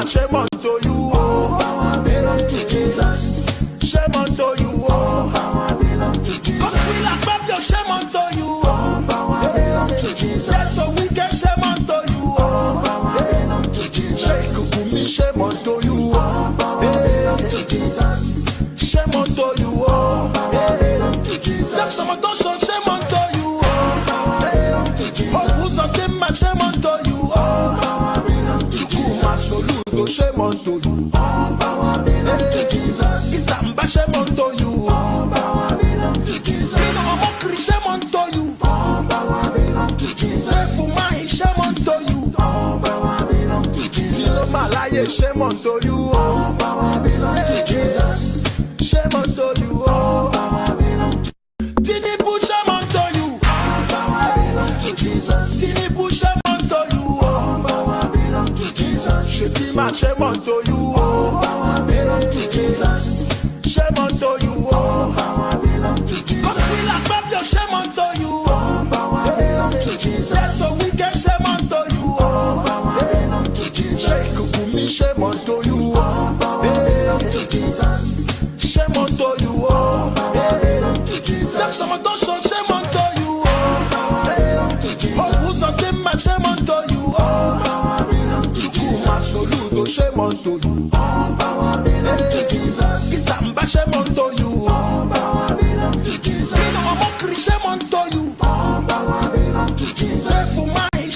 shame unto you. All power belong to Jesus. Shame unto you. All power belong to Jesus. Cause we lack up your shame unto you. All power belong to Jesus. Yes, so we can shame unto you. All power belong to Jesus. Shake me, shame unto you. All power belong to Jesus. Shame unto you. All power belong to Jesus. Shame unto you. All power belong to Jesus. Oh, who's on them, my shame unto you. All power belong to Jesus. Shame unto you. All power belong to Jesus. Itamba shame unto you. All power belong to Jesus. Shame unto you. All power belong to Jesus. Shame unto you. All power belong to Jesus. Shame unto you. All power belong to Jesus. Shame unto you. All power belong to Tinibu shame unto you. All power belong to Jesus. Tinibu shame unto you. All power belong to Jesus. Shame unto you. All power belong to Jesus. Shame unto you. All power belong to Jesus. Cause we lack up your shame unto you. All power belong to Jesus. Yes, so we can shame unto you. All power belong to Jesus. Shake me, shame unto you. All power belong to Jesus. Shame unto you. All power belong to Jesus. Shame unto you. All power belong to Jesus. Oh, who's on them, my shame unto you. All power belong to Jesus. Shame unto you. All power belong to Jesus. Itamba shame unto you. All power belong to Jesus. Shame unto you. All power belong to Jesus.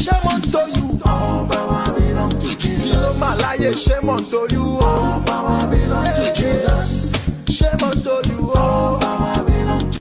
Shame unto you. All power belong to Jesus. Shame unto you. All power belong to Jesus. Shame unto you. All power belong to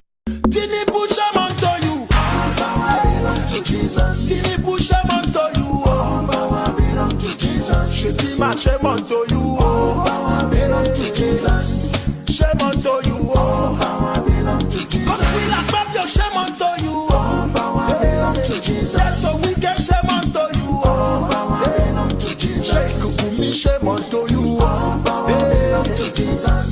Tinibu shame unto you. All power belong to Jesus. Tinibu shame unto you. All power belong to Jesus. Shame unto you. All power belong to Jesus. Shame unto you. All power belong to Jesus. Cause we lack up your shame unto you. All power belong to Jesus. Yes, so we can shame unto you. All power belong to Jesus. Shake me, shame unto you. All power belong to Jesus.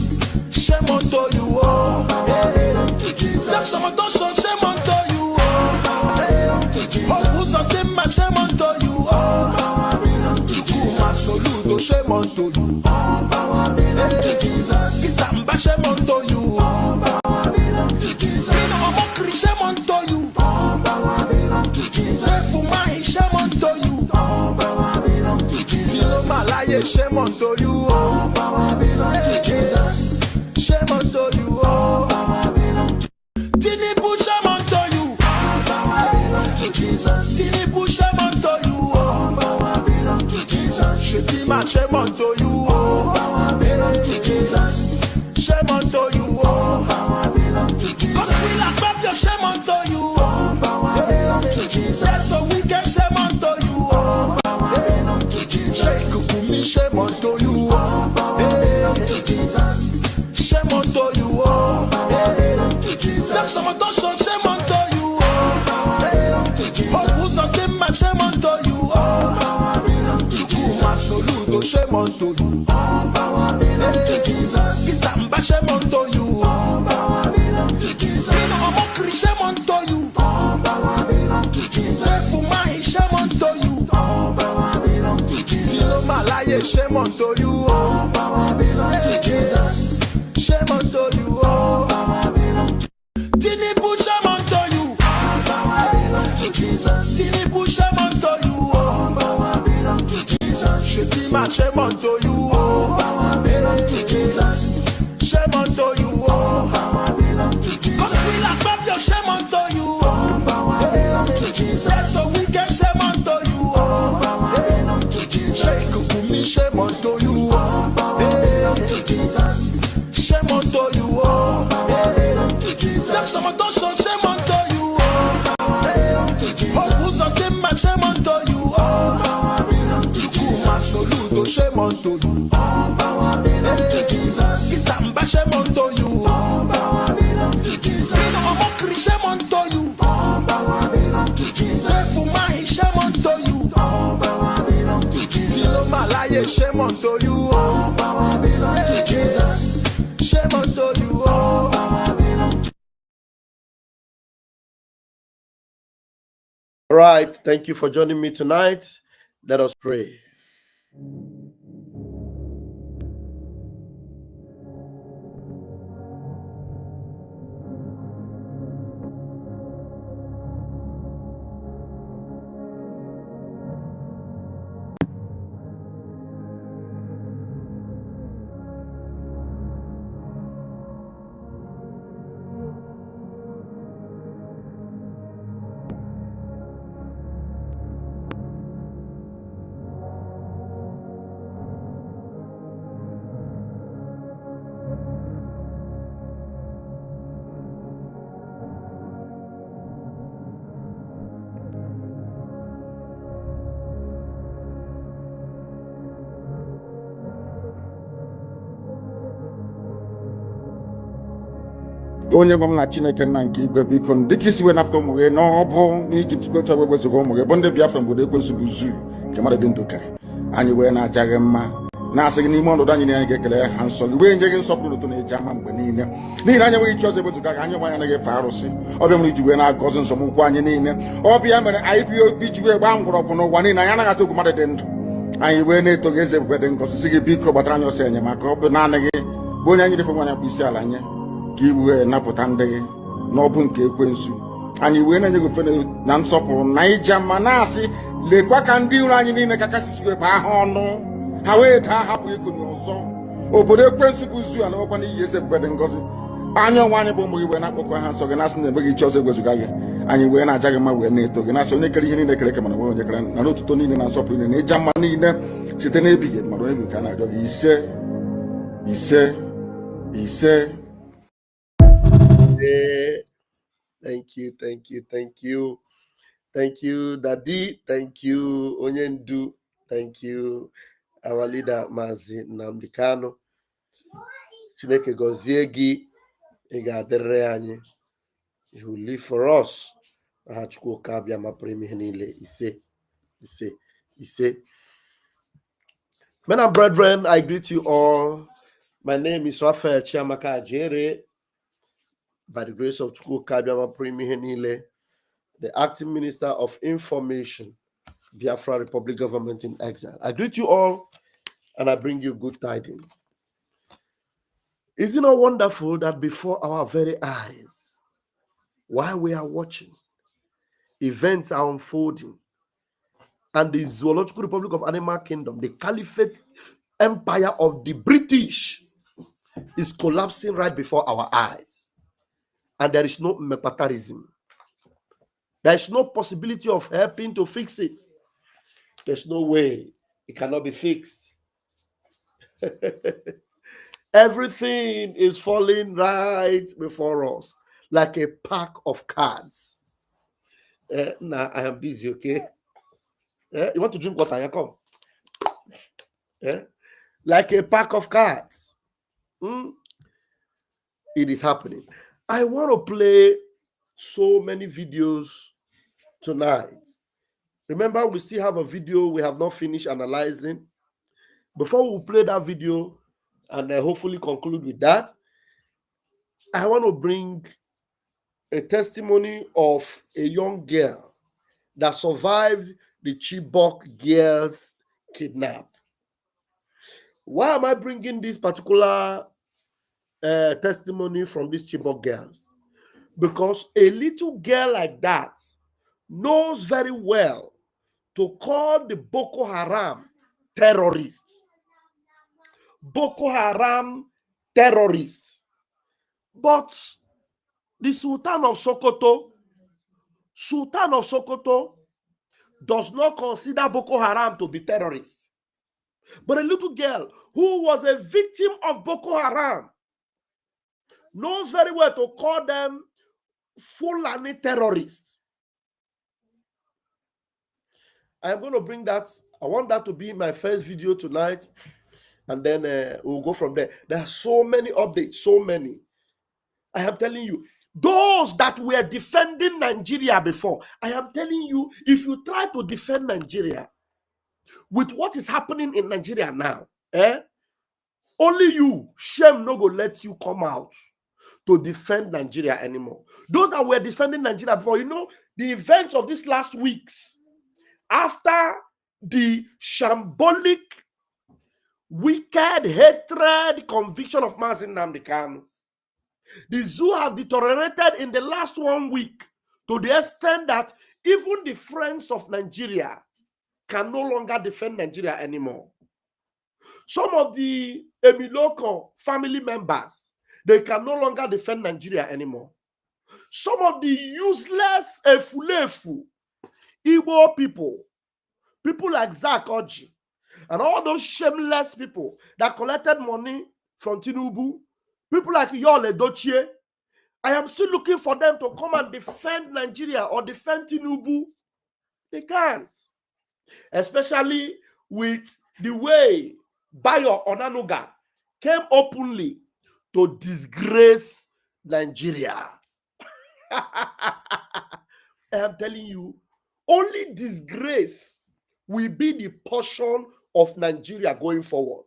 Shame unto you. All power belong to Jesus. Shame unto you. All power belong to Jesus. Oh, who's on them, my shame unto you. All power belong to Jesus. Shame unto you. All power belong to Jesus. Itamba shame unto you. All power belong to Jesus. Shame unto you. All power belong to Jesus. Shame unto you. All power belong to Jesus. Shame unto you. All power belong to Jesus. Shame unto you. All power belong to Tinibu shame unto you. All power belong to Jesus. Tinibu shame unto you. All power belong to Jesus. Shame unto you. All power belong to Jesus. Shame unto you. All power belong to Jesus. Cause we lack up your shame unto you. All power belong to Jesus. Yes, so we can shame unto you. All power belong to Jesus. Shake me, shame unto you. All power belong to Jesus. Shame unto you. All power belong to Jesus. Shame unto you. All power belong to Jesus. Oh, who's on them, my shame unto you. All power belong to Jesus. Shame unto you. All power belong to Jesus. Itamba shame unto you. All power belong to Jesus. Shame unto you. All power belong to Jesus. Shame unto you. All power belong to Jesus. Shame unto you. All power belong to Jesus. Shame unto you. All power belong to Tinibu shame unto you. All power belong to Jesus. Tinibu shame unto you. All power belong to Jesus. Shame unto you. All power belong to Jesus. Shame unto you. All power belong to Jesus. Cause we lack up your shame unto you. All power belong to Jesus. Yes, so we can shame unto you. All power belong to Jesus. Shake me, shame unto you. All power belong to Jesus. Shame unto you. All power belong to Jesus. Shame unto you. All power belong to Jesus. Oh, who's on them, my shame unto you. All power belong to Jesus. Shame unto you. All power belong to Jesus. Itamba shame unto you. All power belong to Jesus. Shame unto you. All power belong to Jesus. Shame unto you. All power belong to Jesus. Shame unto you. All power belong to Jesus. Shame unto you. All power belong to All right, thank you for joining me tonight. Let us pray. onye nwe m na Chineke nna nke igwe biko dịka isi wee napụta ụmụ gị n'ọbụ n'Ijipt gotu ọgbe gbezigo ụmụ gị bụ ndị Biafra mgbe ekwensu bụ zuu nke mmadụ dị ndụ kere anyị wee na-aja gị mma na-asị gị n'ime ọnọdụ anyị anyị ga-ekele ha nsọ gị wee nye gị nsọpụrụ ụtọ na-eji ama mgbe niile n'ihi na anyị enweghị chi ọzọ ebezuga gị anyị nwe anyị anaghị efe arụsị ọbịa mere iji wee na-agọzi nsọmụkwụ anyị niile ọbịa mere anyị bi obi ji wee gbaa mgbọrọgwụ n'ụwa niile anyị anaghị atụ egwu mmadụ dị ndụ anyị wee na-eto gị eze ebube dị ngọzi si gị biko gbatara anyị ọsọ enyemaka ọ bụ naanị gị bụ onye anyị refe nwanyị akpụ isi ala nye ka i wee napụta ndị gị n'ọbụ nke ekwensu anyị wee na-enye gị ofe na nsọpụrụ na ija mma na-asị lekwa ka ndị iro anyị niile ka kasị siwe baa ha ọnụ ha wee daa hapụ ikonye ọzọ obodo ekwensu bụ zu ala nwekwa n'iyi eze ebube dị ngọzi anya ọnwa anyị bụ ụmụ gị wee na-akpọkọ ha nsọ gị na-asị na enweghị chi ọzọ egwezuga gị anyị wee na-aja gị mma wee na-eto gị na-asị onye kere ihe niile kere eke mana nwe onye kere na n'otuto niile na nsọpụrụ niile na ịja mma niile site n'ebighị mmadụ ebi ka a na-arịọ gị ise thank you Daddy, thank you onye ndu, thank you our leader Mazi Nnamdi Kanu. Chineke gọzie gị, ị ga-adịrịrị anyị. You will live for us. Aha Chukwu ka abịa ma pụrụ ime ihe niile. Ise. Men and brethren, I greet you all. My name is Raphael Chiamaka Ajere. By the grace of Chukwu ka abịa ma pụrụ ime ihe niile, the acting minister of information, Biafra Republic Government in Exile. I greet you all and I bring you good tidings. Is it not wonderful that before our very eyes, while we are watching, events are unfolding, and the Zoological Republic of Animal Kingdom, the Caliphate Empire of the British, is collapsing right before our eyes, and there is no mepatarism. There is no possibility of helping to fix it. There's no way it cannot be fixed. Everything is falling right before us, like a pack of cards. Now I am busy, okay? You want to drink water? Yeah, come. Like a pack of cards. It is happening. I want to play so many videos tonight. Remember, we still have a video we have not finished analyzing. Before we play that video and hopefully conclude with that, I want to bring a testimony of a young girl that survived the Chibok girls' kidnap. Why am I bringing this particular testimony from these Chibok girls? Because a little girl like that knows very well to call the Boko Haram terrorists. Boko Haram terrorists. But the Sultan of Sokoto does not consider Boko Haram to be terrorists. But a little girl who was a victim of Boko Haram knows very well to call them Fulani terrorists. I am going to bring that. I want that to be my first video tonight. And then we'll go from there. There are so many updates, so many. I am telling you, those that were defending Nigeria before, I am telling you, if you try to defend Nigeria with what is happening in Nigeria now, only you, shame no go let you come out to defend Nigeria anymore. Those that were defending Nigeria before, you know, the events of these last weeks, after the shambolic, wicked hatred conviction of Mazi Nnamdi Kanu, the zoo have deteriorated in the last 1 week to the extent that even the friends of Nigeria can no longer defend Nigeria anymore. Some of the Emiloko family members, they can no longer defend Nigeria anymore. Some of the useless Efulefu Igbo people like Zach Oji, and all those shameless people that collected money from Tinubu, people like Yole Dochie, I am still looking for them to come and defend Nigeria or defend Tinubu. They can't. Especially with the way Bayo Onanuga came openly to disgrace Nigeria. I am telling you, only disgrace will be the portion of Nigeria going forward.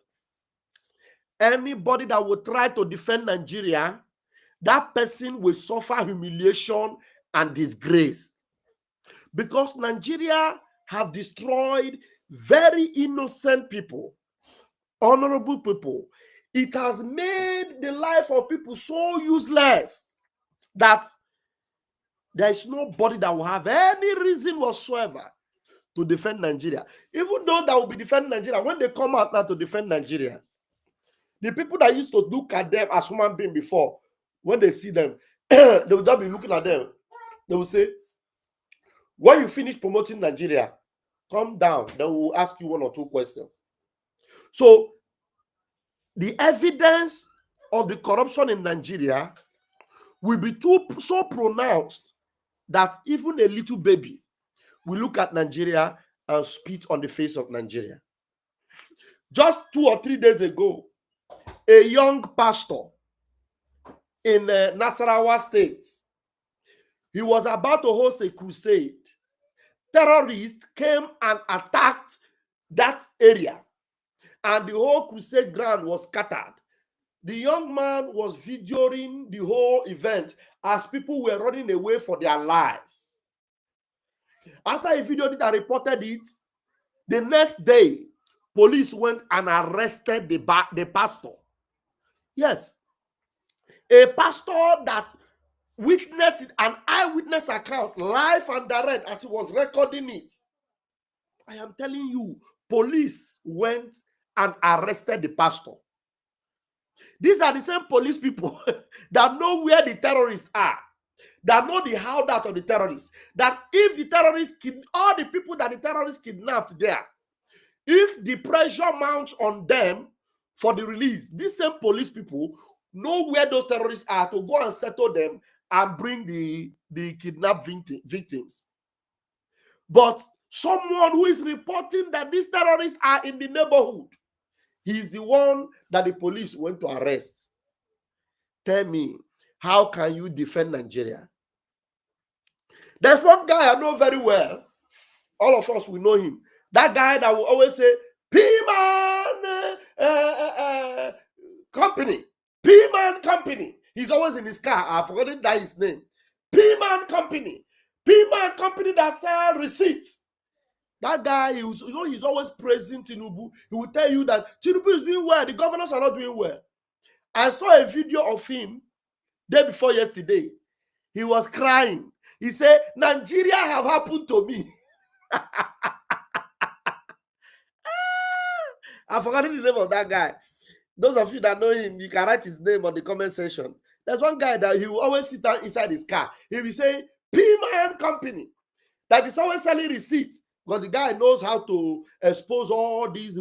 Anybody that will try to defend Nigeria, that person will suffer humiliation and disgrace. Because Nigeria have destroyed very innocent people, honorable people. It has made the life of people so useless that there is nobody that will have any reason whatsoever to defend Nigeria. Even though that will be defending Nigeria, when they come out now to defend Nigeria, the people that used to look at them as human beings before, when they see them, they will just be looking at them. They will say, when you finish promoting Nigeria, come down. They will ask you one or two questions. So, the evidence of the corruption in Nigeria will be so pronounced that even a little baby will look at Nigeria and spit on the face of Nigeria. Just 2 or 3 days ago, a young pastor in Nasarawa State, he was about to host a crusade. Terrorists came and attacked that area, and the whole crusade ground was scattered. The young man was videoing the whole event as people were running away for their lives. After he videoed it and reported it, the next day, police went and arrested the pastor. Yes, a pastor that witnessed an eyewitness account, live and direct, as he was recording it. I am telling you, police went and arrested the pastor. These are the same police people that know where the terrorists are, that know the hideout of the terrorists, that if the terrorists, all the people that the terrorists kidnapped there, if the pressure mounts on them for the release, these same police people know where those terrorists are to go and settle them and bring the kidnapped victims. But someone who is reporting that these terrorists are in the neighborhood, he's the one that the police went to arrest. Tell me, how can you defend Nigeria? There's one guy I know very well. All of us, we know him. That guy that will always say, P-Man Company. P-Man Company. He's always in his car. I've forgotten that his name. P-Man Company. P-Man Company that sell receipts. That guy, he's always praising Tinubu. He will tell you that Tinubu is doing well. The governors are not doing well. I saw a video of him day before yesterday. He was crying. He said, Nigeria have happened to me. I've forgotten the name of that guy. Those of you that know him, you can write his name on the comment section. There's one guy that he will always sit down inside his car. He will say, P-Man Company. That is always selling receipts. Because the guy knows how to expose all these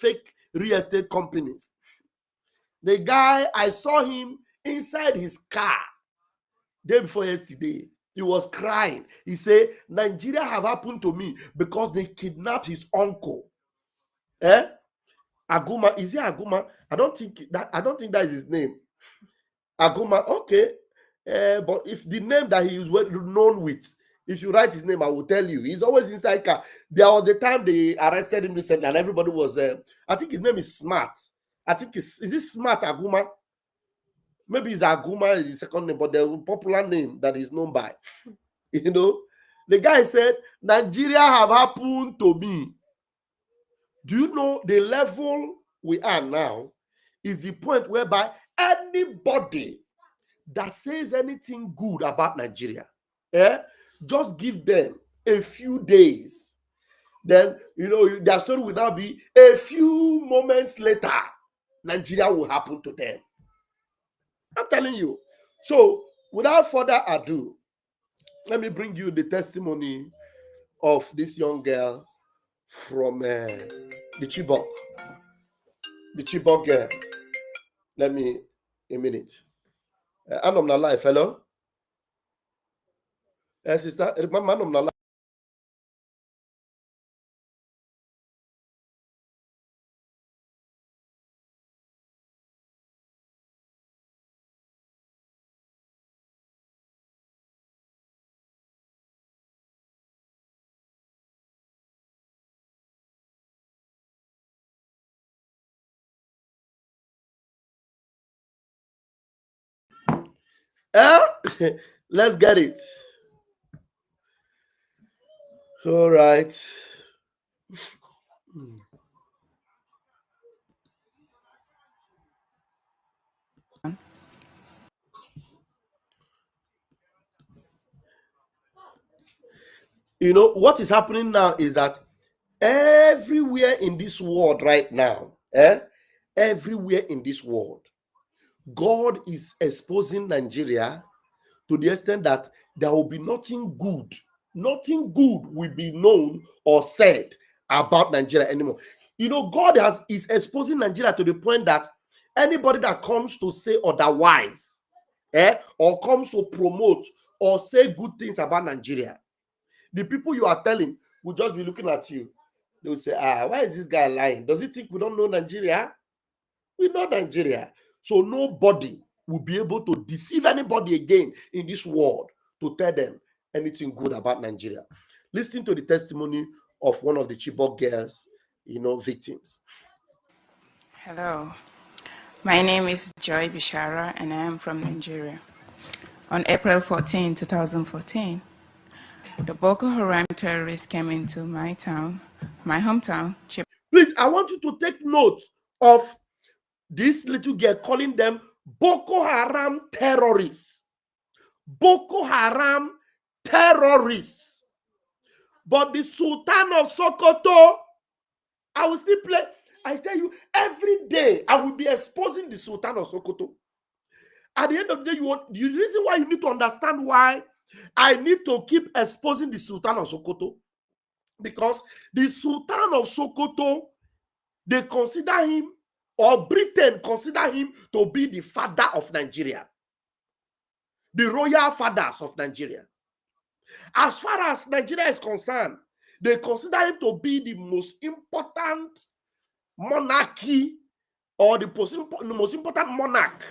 fake real estate companies. The guy, I saw him inside his car day before yesterday. He was crying. He said, Nigeria have happened to me because they kidnapped his uncle. Aguma, is it Aguma? I don't think that is his name. Aguma, okay. But if the name that he is well known with, if you write his name, I will tell you. He's always inside car. There was the time they arrested him recently, and everybody was. I think his name is Smart. I think is it Smart Aguma? Maybe it's Aguma is his second name, but the popular name that is known by. You know, the guy said, Nigeria have happened to me. Do you know the level we are now is the point whereby anybody that says anything good about Nigeria, just give them a few days. Then, their story will now be a few moments later, Nigeria will happen to them. I'm telling you. So, without further ado, let me bring you the testimony of this young girl from the Chibok. The Chibok girl. Let me, a minute. I'm not live, hello? Sister, remember, I'm not live. Let's get it. All right. You know what is happening now is that everywhere in this world right now, everywhere in this world, God is exposing Nigeria to the extent that there will be nothing good will be known or said about Nigeria anymore. You know, God is exposing Nigeria to the point that anybody that comes to say otherwise, or comes to promote or say good things about Nigeria, the people you are telling will just be looking at you. They will say, why is this guy lying? Does he think we don't know Nigeria? We know Nigeria. So nobody will be able to deceive anybody again in this world to tell them anything good about Nigeria. Listen to the testimony of one of the Chibok girls, victims. Hello, my name is Joy Bishara and I am from Nigeria. On April 14, 2014, the Boko Haram terrorists came into my hometown, Chibok. Please, I want you to take note of this little girl calling them Boko Haram terrorists. Boko Haram terrorists. But the Sultan of Sokoto, I will still play. I tell you, every day I will be exposing the Sultan of Sokoto. At the end of the day, the reason why you need to understand why I need to keep exposing the Sultan of Sokoto, because the Sultan of Sokoto, they consider him, or Britain consider him to be the father of Nigeria, the royal fathers of Nigeria. As far as Nigeria is concerned, they consider him to be the most important monarchy, or the most important monarch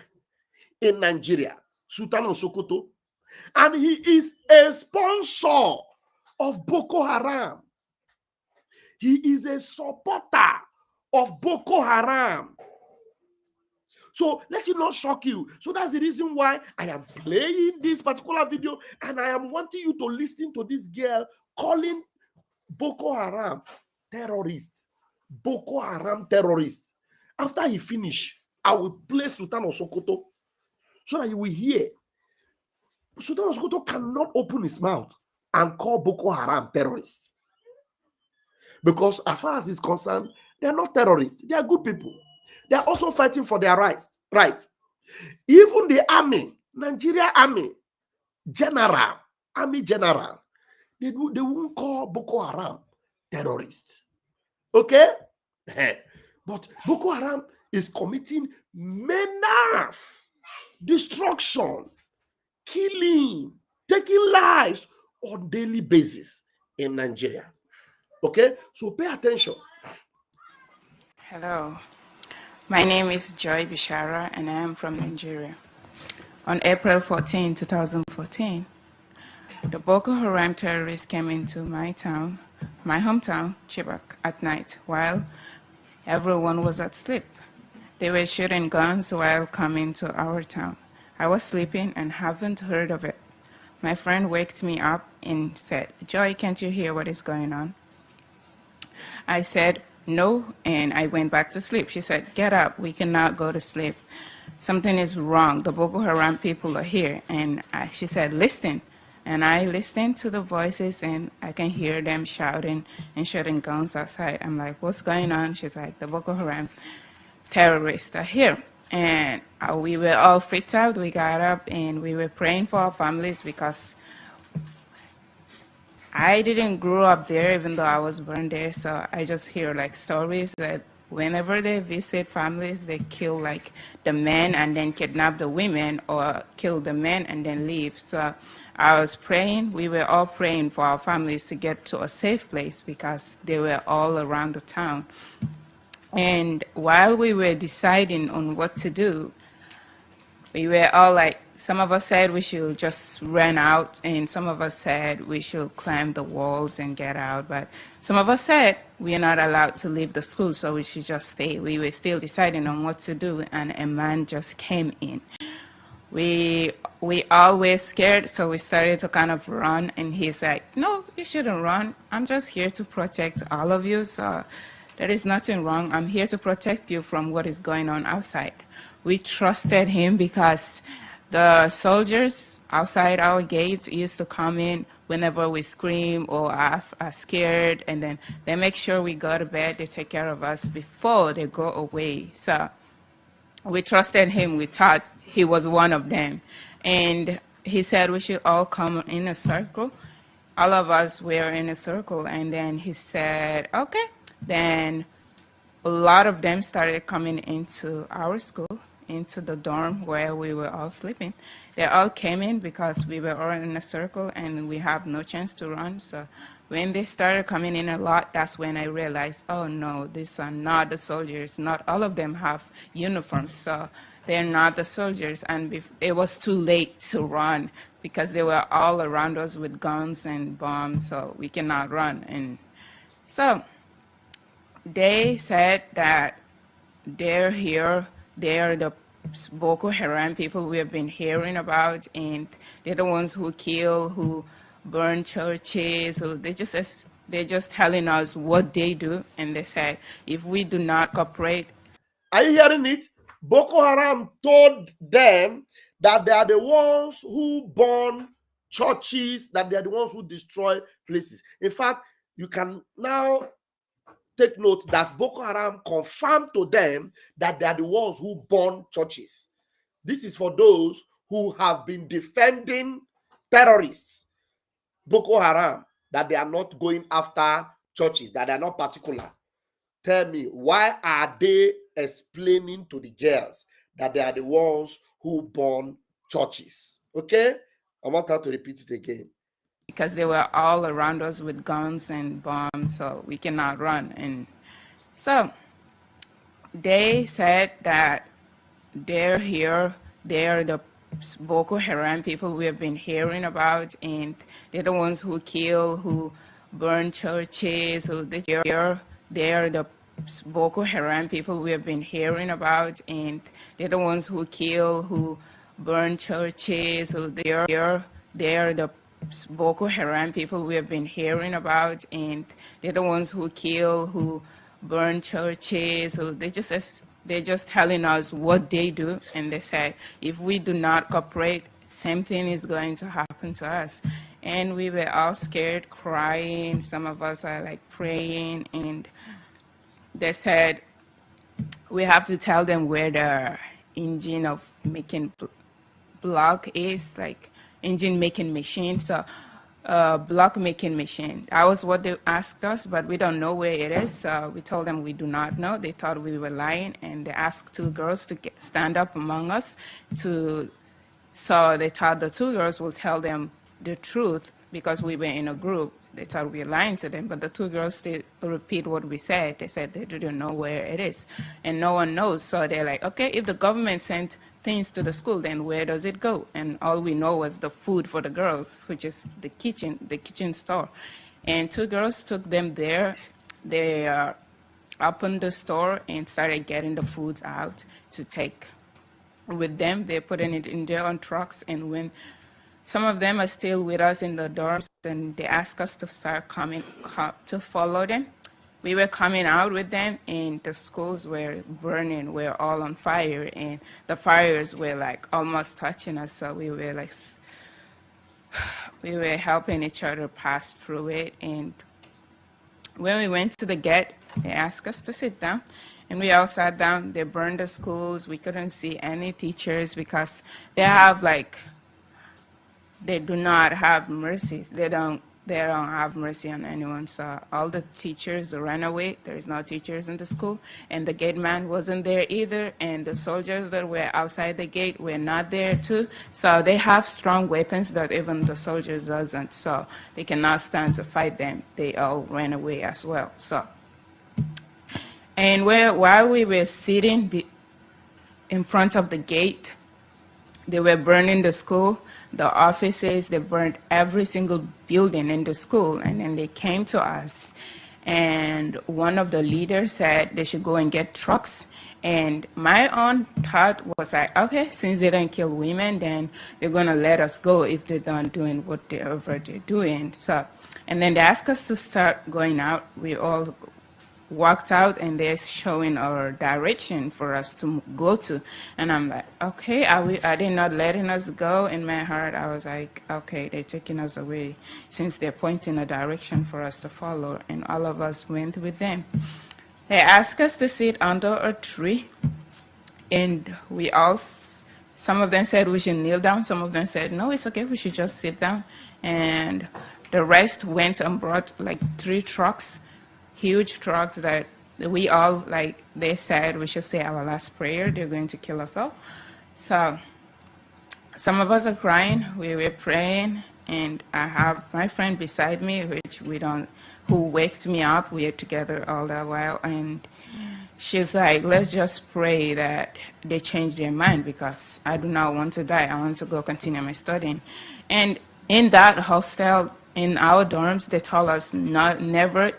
in Nigeria, Sultan of Sokoto. And he is a sponsor of Boko Haram. He is a supporter of Boko Haram. So let it not shock you. So that's the reason why I am playing this particular video, and I am wanting you to listen to this girl calling Boko Haram terrorists. Boko Haram terrorists. After he finish, I will play Sultan of Sokoto so that you will hear. Sultan of Sokoto cannot open his mouth and call Boko Haram terrorists. Because as far as he's concerned, they are not terrorists. They are good people. They are also fighting for their rights. Right. Even the army, Nigeria army general, they won't call Boko Haram terrorists. Okay? But Boko Haram is committing menace, destruction, killing, taking lives on daily basis in Nigeria. Okay? So pay attention. Hello, my name is Joy Bishara and I am from Nigeria. On April 14, 2014, the Boko Haram terrorists came into my hometown, Chibok, at night while everyone was asleep. They were shooting guns while coming to our town. I was sleeping and haven't heard of it. My friend waked me up and said, "Joy, can't you hear what is going on?" I said, "No," and I went back to sleep. She said, "Get up, we cannot go to sleep. Something is wrong. The Boko Haram people are here." And she said, "Listen." And I listened to the voices and I can hear them shouting and shooting guns outside. I'm like, "What's going on?" She's like, "The Boko Haram terrorists are here." And we were all freaked out. We got up and we were praying for our families because I didn't grow up there, even though I was born there. So I just hear like stories that whenever they visit families, they kill like the men and then kidnap the women, or kill the men and then leave. So I was praying. We were all praying for our families to get to a safe place because they were all around the town. And while we were deciding on what to do, we were all like, some of us said we should just run out, and some of us said we should climb the walls and get out. But some of us said we are not allowed to leave the school, so we should just stay. We were still deciding on what to do, and a man just came in. We we all were scared, so we started to kind of run. And he's like, "No, you shouldn't run. I'm just here to protect all of you. So there is nothing wrong. I'm here to protect you from what is going on outside." We trusted him because the soldiers outside our gates used to come in whenever we scream or are scared, and then they make sure we go to bed. They take care of us before they go away. So we trusted him. We thought he was one of them. And he said we should all come in a circle. All of us were in a circle. And then he said, okay. Then a lot of them started coming into our school, into the dorm where we were all sleeping. They all came in because we were all in a circle and we have no chance to run. So when they started coming in a lot, that's when I realized, oh no, these are not the soldiers. Not all of them have uniforms, so they're not the soldiers. And it was too late to run because they were all around us with guns and bombs, so we cannot run. And so they said that they're here, they're the Boko Haram people we have been hearing about, and they're the ones who kill, who burn churches. So they're just telling us what they do, and they said if we do not cooperate. Are you hearing it? Boko Haram told them that they are the ones who burn churches, that they are the ones who destroy places. In fact, you can now take note that Boko Haram confirmed to them that they are the ones who burn churches. This is for those who have been defending terrorists, Boko Haram, that they are not going after churches, that they are not particular. Tell me, why are they explaining to the girls that they are the ones who burn churches? Okay? I want her to repeat it again. Because they were all around us with guns and bombs, so we cannot run. And so they said that they're here, they're the Boko Haram people we have been hearing about, and they're the ones who kill, who burn churches, who they're the Boko Haram people we have been hearing about, and they're the ones who kill, who burn churches, who they're the Boko Haram people we have been hearing about, and they're the ones who kill, who burn churches. So they're just telling us what they do, and they say if we do not cooperate, same thing is going to happen to us. And we were all scared, crying. Some of us are like praying, and they said we have to tell them where the engine of making block is, like engine making machine. So block making machine. That was what they asked us, but we don't know where it is. So we told them we do not know. They thought we were lying, and they asked two girls to stand up among us. So they thought the two girls will tell them the truth because we were in a group. They thought we were lying to them, but the two girls, they repeat what we said. They said they didn't know where it is, and no one knows. So they're like, okay, if the government sent things to the school, then where does it go? And all we know was the food for the girls, which is the kitchen store. And two girls took them there. They opened the store and started getting the foods out to take with them. They're putting it in their own trucks, and when some of them are still with us in the dorms, and they ask us to start to follow them. We were coming out with them, and the schools were burning. We're all on fire, and the fires were like almost touching us. So we were helping each other pass through it. And when we went to the gate, they asked us to sit down, and we all sat down. They burned the schools. We couldn't see any teachers because they do not have mercy. They don't have mercy on anyone. So all the teachers ran away. There is no teachers in the school, and the gate man wasn't there either. And the soldiers that were outside the gate were not there too. So they have strong weapons that even the soldiers doesn't. So they cannot stand to fight them. They all ran away as well. So, and while we were sitting in front of the gate, they were burning the school, the offices. They burned every single building in the school. And then they came to us, and one of the leaders said they should go and get trucks. And my own thought was like, okay, since they don't kill women, then they're gonna let us go if they're done doing whatever they're doing. So, and then they asked us to start going out. We all walked out, and they're showing our direction for us to go to. And I'm like, okay, are they not letting us go? In my heart, I was like, okay, they're taking us away since they're pointing a direction for us to follow. And all of us went with them. They asked us to sit under a tree, and we all, some of them said we should kneel down, some of them said, no, it's okay, we should just sit down. And the rest went and brought like 3 trucks, huge trucks that we all, like they said, we should say our last prayer. They're going to kill us all. So some of us are crying, we were praying, and I have my friend beside me, who waked me up. We were together all that while, and she's like, let's just pray that they change their mind, because I do not want to die. I want to go continue my studying. And in that hostel, in our dorms, they told us never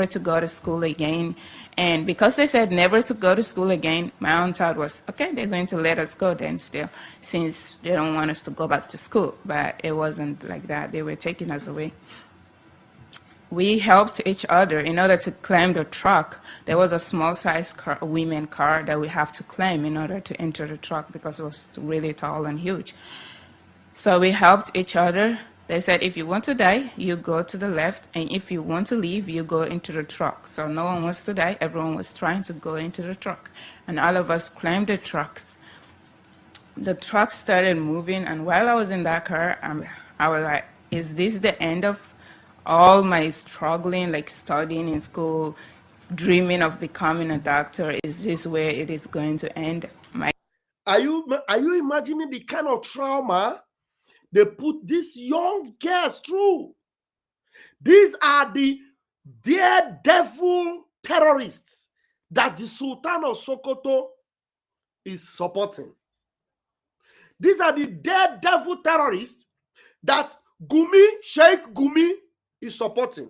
to go to school again. And because they said never to go to school again, my own thought was, okay, they're going to let us go then still, since they don't want us to go back to school. But it wasn't like that. They were taking us away. We helped each other in order to climb the truck. There was a small-sized women car that we have to climb in order to enter the truck, because it was really tall and huge. So we helped each other. They said, if you want to die, you go to the left, and if you want to leave, you go into the truck. So no one wants to die. Everyone was trying to go into the truck, and all of us climbed the trucks. The truck started moving, and while I was in that car, I was like, is this the end of all my struggling, like studying in school, dreaming of becoming a doctor? Is this where it is going to end? Are you imagining the kind of trauma they put these young girls through? These are the daredevil terrorists that the Sultan of Sokoto is supporting. These are the daredevil terrorists that Sheikh Gumi is supporting.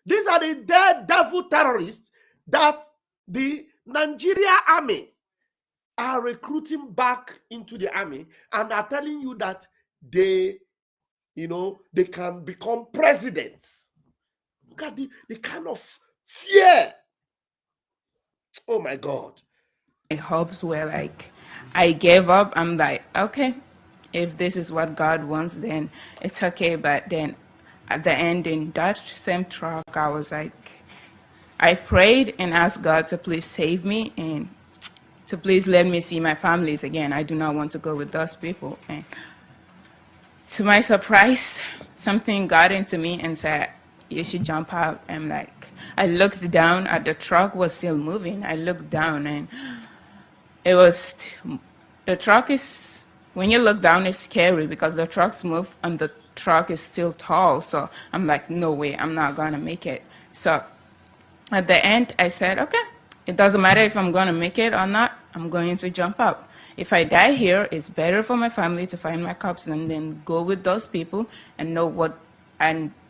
These are the daredevil terrorists that the Nigeria army are recruiting back into the army, and are telling you that they can become presidents. Look at the kind of fear. Oh my God. My hopes were like, I gave up. I'm like, okay, if this is what God wants, then it's okay. But then at the end, in that same truck, I was like, I prayed and asked God to please save me and to please let me see my families again. I do not want to go with those people. And to my surprise, something got into me and said, you should jump out. And like, I looked down at the truck was still moving. I looked down, and it was, the truck is, when you look down, it's scary because the trucks move and the truck is still tall. So I'm like, no way, I'm not gonna make it. So at the end, I said, okay, it doesn't matter if I'm gonna make it or not, I'm going to jump up. If I die here, it's better for my family to find my corpse and then go with those people and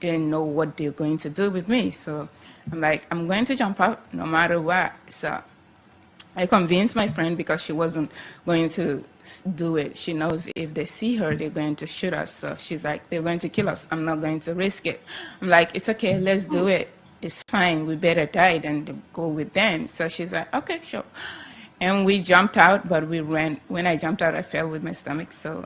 didn't know what they're going to do with me. So I'm like, I'm going to jump out no matter what. So I convinced my friend, because she wasn't going to do it. She knows if they see her, they're going to shoot us. So she's like, they're going to kill us. I'm not going to risk it. I'm like, it's okay, let's do it. It's fine. We better die than go with them. So she's like, okay, sure. And we jumped out, but we ran. When I jumped out, I fell with my stomach. So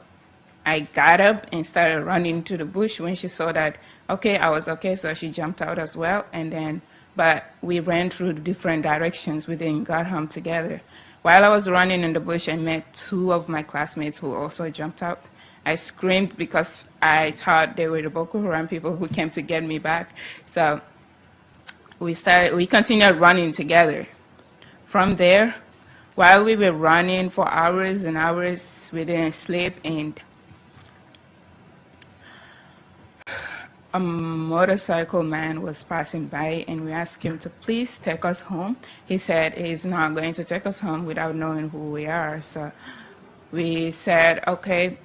I got up and started running to the bush. When she saw that, okay, I was okay, so she jumped out as well. And then, but we ran through different directions. We didn't got home together. While I was running in the bush, I met 2 of my classmates who also jumped out. I screamed because I thought they were the Boko Haram people who came to get me back. So we continued running together. From there, while we were running for hours and hours, we didn't sleep, and a motorcycle man was passing by, and we asked him to please take us home. He said he's not going to take us home without knowing who we are. So we said, okay.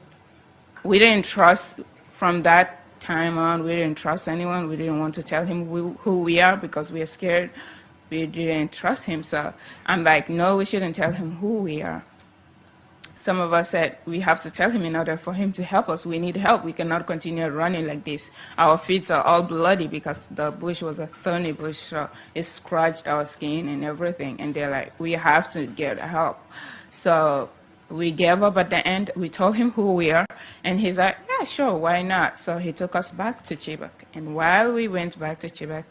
We didn't trust from that time on, we didn't trust anyone. We didn't want to tell him who we are because we are scared. We didn't trust him. So I'm like, no, we shouldn't tell him who we are. Some of us said we have to tell him in order for him to help us. We need help. We cannot continue running like this. Our feet are all bloody because the bush was a thorny bush. So it scratched our skin and everything. And they're like, we have to get help. So we gave up at the end. We told him who we are. And he's like, yeah, sure, why not? So he took us back to Chibok. And while we went back to Chibok,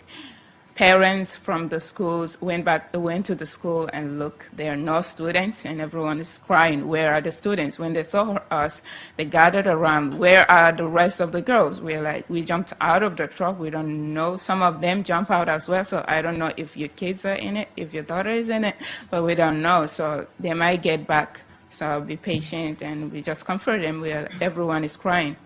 parents from the schools went to the school and look, there are no students, and everyone is crying, where are the students? When they saw us, they gathered around, where are the rest of the girls? We're like, we jumped out of the truck, we don't know. Some of them jump out as well, so I don't know if your kids are in it, if your daughter is in it, but we don't know, so they might get back. So be patient, and we just comfort them, everyone is crying.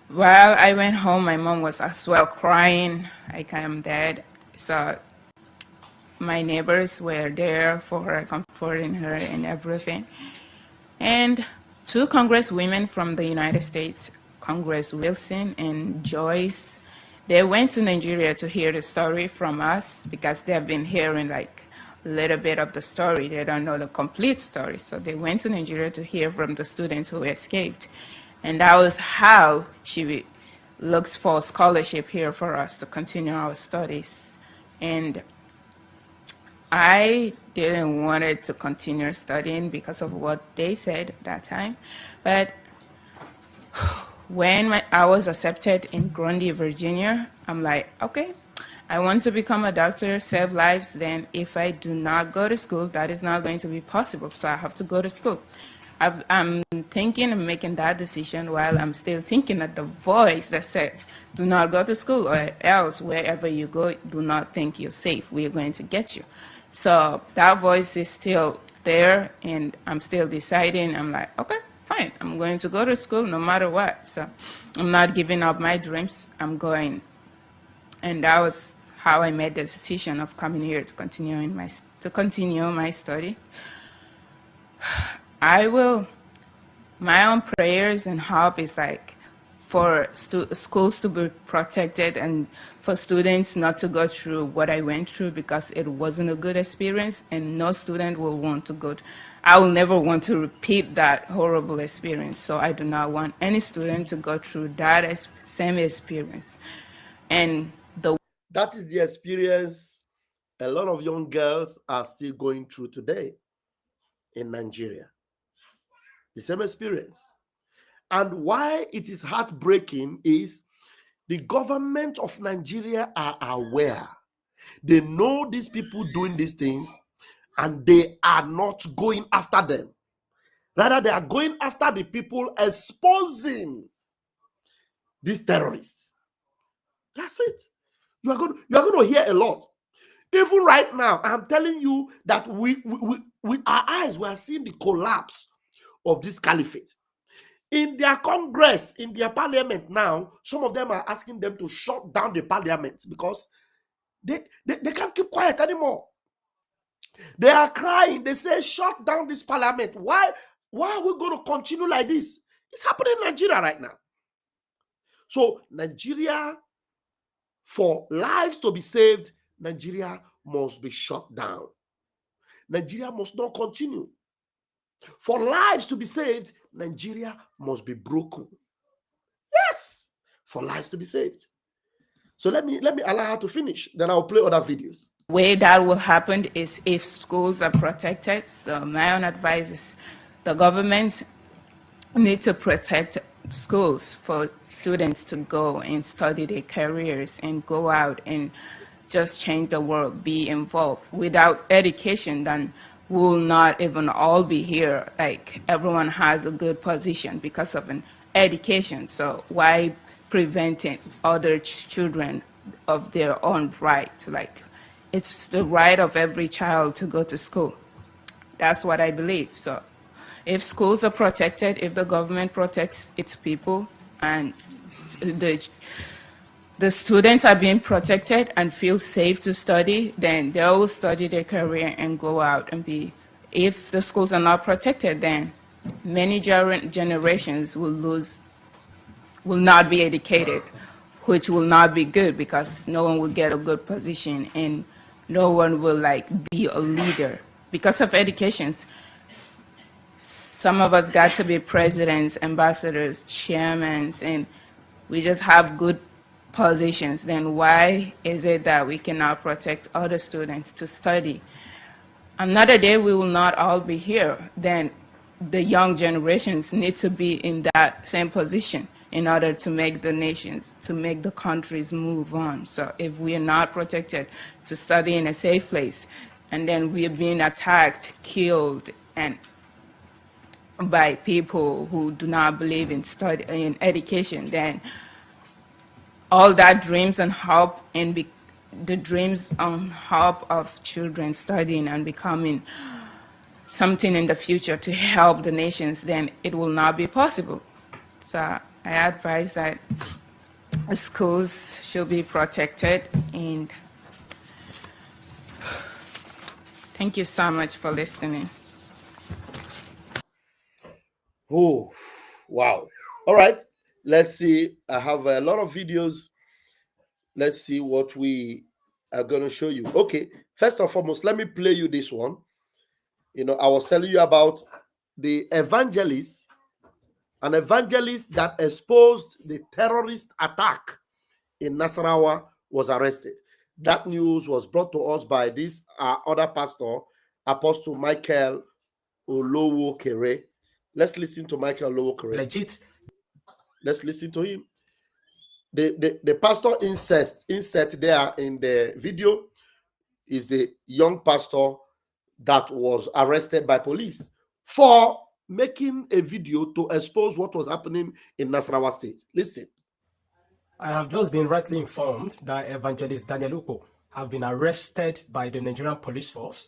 While I went home, my mom was as well crying, like I am dead. So my neighbors were there for her, comforting her and everything. And two congresswomen from the United States, Congress Wilson and Joyce, they went to Nigeria to hear the story from us because they have been hearing like a little bit of the story. They don't know the complete story. So they went to Nigeria to hear from the students who escaped. And that was how she looks for a scholarship here for us to continue our studies. And I didn't want it to continue studying because of what they said at that time. But when I was accepted in Grundy, Virginia, I'm like, okay, I want to become a doctor, save lives. Then if I do not go to school, that is not going to be possible. So I have to go to school. I'm thinking of making that decision while I'm still thinking that the voice that says, do not go to school, or else wherever you go, do not think you're safe. We're going to get you. So that voice is still there, and I'm still deciding. I'm like, okay, fine. I'm going to go to school no matter what. So I'm not giving up my dreams. I'm going. And that was how I made the decision of coming here to continue my study. My own prayers and hope is like for schools to be protected and for students not to go through what I went through because it wasn't a good experience, and no student will want to go. I will never want to repeat that horrible experience, so I do not want any student to go through that same experience. And that is the experience a lot of young girls are still going through today in Nigeria. The same experience. And why it is heartbreaking is the government of Nigeria are aware. They know these people doing these things and they are not going after them. Rather, they are going after the people exposing these terrorists. That's it. You are going to hear a lot. Even right now, I'm telling you that with our eyes, we are seeing the collapse of this caliphate. In their Congress, in their parliament now, some of them are asking them to shut down the parliament because they can't keep quiet anymore. They are crying. They say, shut down this parliament. Why are we going to continue like this? It's happening in Nigeria right now. So Nigeria, for lives to be saved, Nigeria must be shut down. Nigeria must not continue. For lives to be saved, Nigeria must be broken. Yes, for lives to be saved. So let me allow her to finish. Then I'll play other videos. The way that will happen is if schools are protected. So my own advice is the government need to protect schools for students to go and study their careers and go out and just change the world, be involved. Without education, then we'll not even all be here. Like everyone has a good position because of an education. So why preventing other children of their own right? Like it's the right of every child to go to school. That's what I believe. So if schools are protected, if the government protects its people and the students are being protected and feel safe to study, then they will study their career and go out and be. If the schools are not protected, then many generations will lose will not be educated, which will not be good because no one will get a good position and no one will like be a leader. Because of educations, some of us got to be presidents, ambassadors, chairmen, and we just have good positions. Then why is it that we cannot protect other students to study? Another day we will not all be here. Then the young generations need to be in that same position in order to make the nations, to make the countries move on. So if we are not protected to study in a safe place, and then we are being attacked, killed, and by people who do not believe in study, in education, then all that dreams and hope and the dreams and hope of children studying and becoming something in the future to help the nations, then it will not be possible. So I advise that schools should be protected, and thank you so much for listening. Oh, wow. All right. Let's see. I have a lot of videos. Let's see what we are going to show you. Okay. First and foremost, let me play you this one. You know, I was telling you about the evangelist, an evangelist that exposed the terrorist attack in Nasarawa was arrested. That news was brought to us by this other pastor, Apostle Michael Olowokere. Let's listen to Michael Olowokere. Legit. Let's listen to him. The pastor insert there in the video is a young pastor that was arrested by police for making a video to expose what was happening in Nasarawa State. Listen. I have just been rightly informed that Evangelist Daniel Upo have been arrested by the Nigerian police force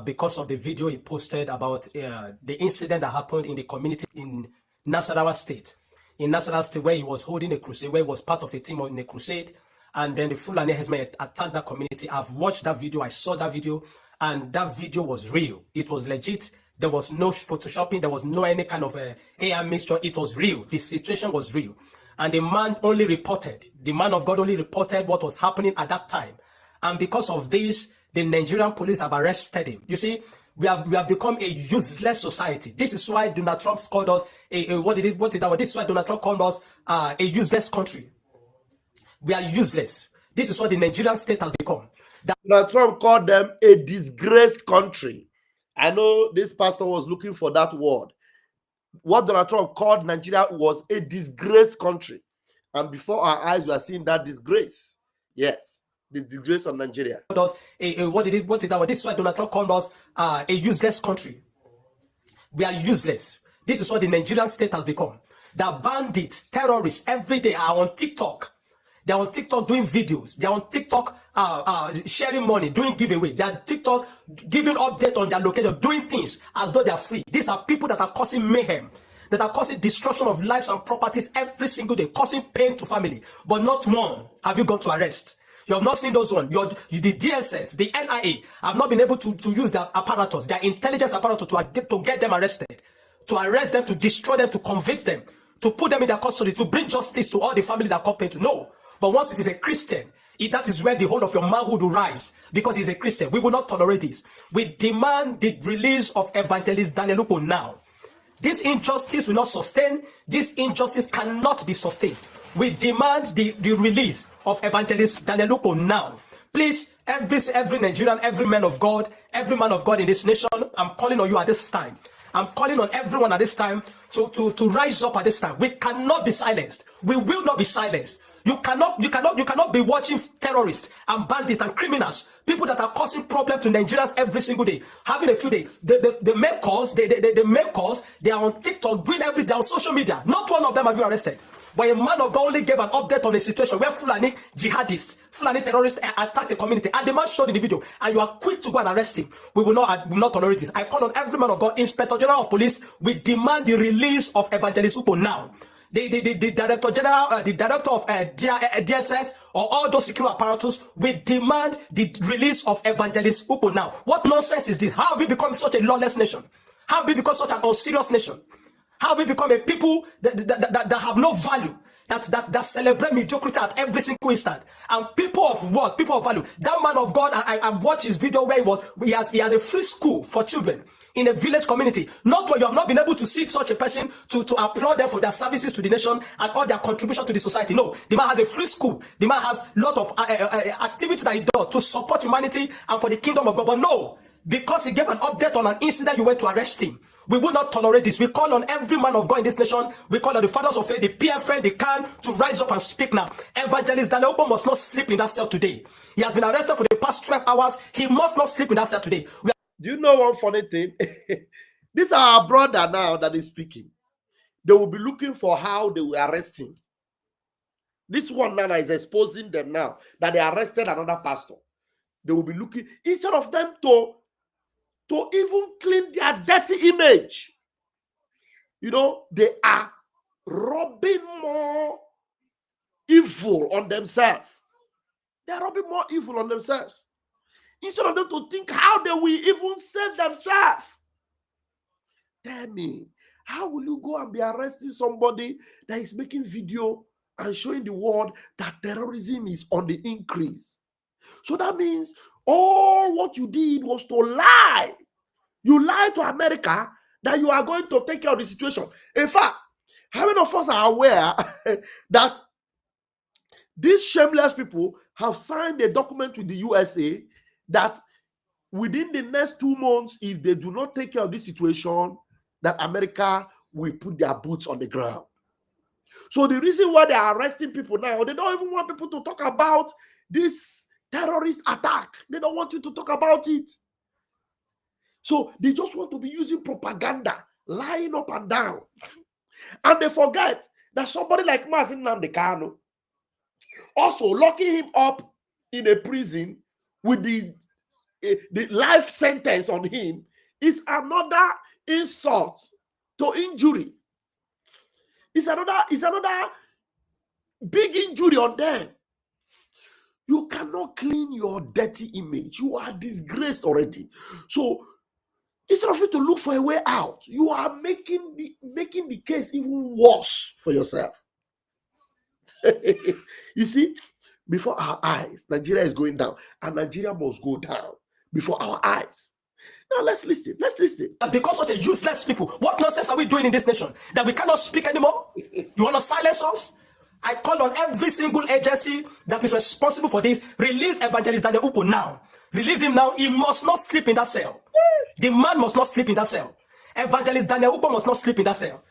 because of the video he posted about the incident that happened in the community in Nasarawa State. In Nasarawa State, where he was holding a crusade, where he was part of a team in a crusade, and then the Fulani herdsmen attacked that community. I've watched that video, I saw that video, and that video was real. It was legit. There was no photoshopping, there was no any kind of AI mixture. It was real. The situation was real. And the man only reported, the man of God only reported what was happening at that time. And because of this, the Nigerian police have arrested him. You see, we have become a useless society. This is why Donald Trump called us this is why Donald Trump called us a useless country. We are useless. This is what the Nigerian state has become. Donald Trump called them a disgraced country. I know this pastor was looking for that word. What Donald Trump called Nigeria was a disgraced country. And before our eyes, we are seeing that disgrace. Yes, the disgrace of Nigeria. This is why Donald Trump called us a useless country. We are useless. This is what the Nigerian state has become. The bandits, terrorists, every day are on TikTok. They're on TikTok doing videos. They're on TikTok sharing money, doing giveaway. They're on TikTok giving update on their location, doing things as though they're free. These are people that are causing mayhem, that are causing destruction of lives and properties every single day, causing pain to family. But not one have you gone to arrest. You have not seen those ones. The DSS, the NIA have not been able to use their apparatus, their intelligence apparatus to get them arrested, to arrest them, to destroy them, to convict them, to put them in their custody, to bring justice to all the families that come to know. But once it is a Christian, that is where the whole of your manhood will rise, because he's a Christian. We will not tolerate this. We demand the release of Evangelist Daniel Upo now. This injustice will not sustain. This injustice cannot be sustained. We demand the release of Evangelist Daniel Upo now. Please, every Nigerian, every man of God in this nation, I'm calling on you at this time. I'm calling on everyone at this time to rise up at this time. We cannot be silenced. We will not be silenced. You cannot be watching terrorists and bandits and criminals, people that are causing problems to Nigerians every single day, having a few days. They make calls, they are on TikTok, doing everything on social media. Not one of them have been arrested. But a man of God only gave an update on a situation where Fulani jihadists, Fulani terrorists attacked the community, and the man showed in the video, and you are quick to go and arrest him. We will not tolerate this. I call on every man of God, Inspector General of Police, we demand the release of Evangelist Upo now. The Director General, the Director of DSS, or all those security apparatus, we demand the release of Evangelist Upo now. What nonsense is this? How have we become such a lawless nation? How have we become such an unserious nation? How have we become a people that have no value? that celebrate mediocrity at every single instant. And people of worth, people of value. That man of God, I've watched his video where he has a free school for children in a village community. Not where you have not been able to see such a person to applaud them for their services to the nation and all their contribution to the society. No, the man has a free school. The man has a lot of activity that he does to support humanity and for the kingdom of God. But no, because he gave an update on an incident, you went to arrest him. We will not tolerate this. We call on every man of God in this nation. We call on the fathers of faith, the PFN, the CAN, to rise up and speak now. Evangelist Daniel Obo must not sleep in that cell today. He has been arrested for the past 12 hours. He must not sleep in that cell today. Do you know one funny thing? This is our brother now that is speaking. They will be looking for how they will arrest him. This one now is exposing them now that they arrested another pastor. They will be looking, instead of them to even clean their dirty image. You know, they are rubbing more evil on themselves. They are rubbing more evil on themselves. Instead of them to think how they will even save themselves. Tell me, how will you go and be arresting somebody that is making video and showing the world that terrorism is on the increase? So that means all what you did was to lie. You lied to America that you are going to take care of the situation. In fact, how many of us are aware that these shameless people have signed a document with the USA that within the next 2 months, if they do not take care of this situation, that America will put their boots on the ground. So the reason why they are arresting people now, they don't even want people to talk about this terrorist attack. They don't want you to talk about it. So they just want to be using propaganda, lying up and down. And they forget that somebody like Mazin Nnamdi also locking him up in a prison with the life sentence on him is another insult to injury. It's another big injury on them. You cannot clean your dirty image. You are disgraced already. So instead of you to look for a way out, you are making the case even worse for yourself. You see, before our eyes, Nigeria is going down, and Nigeria must go down before our eyes. Now let's listen. Because such a useless people, what nonsense are we doing in this nation that we cannot speak anymore? You want to silence us? I call on every single agency that is responsible for this. Release Evangelist Daniel Upo now. Release him now. He must not sleep in that cell. The man must not sleep in that cell. Evangelist Daniel Upo must not sleep in that cell.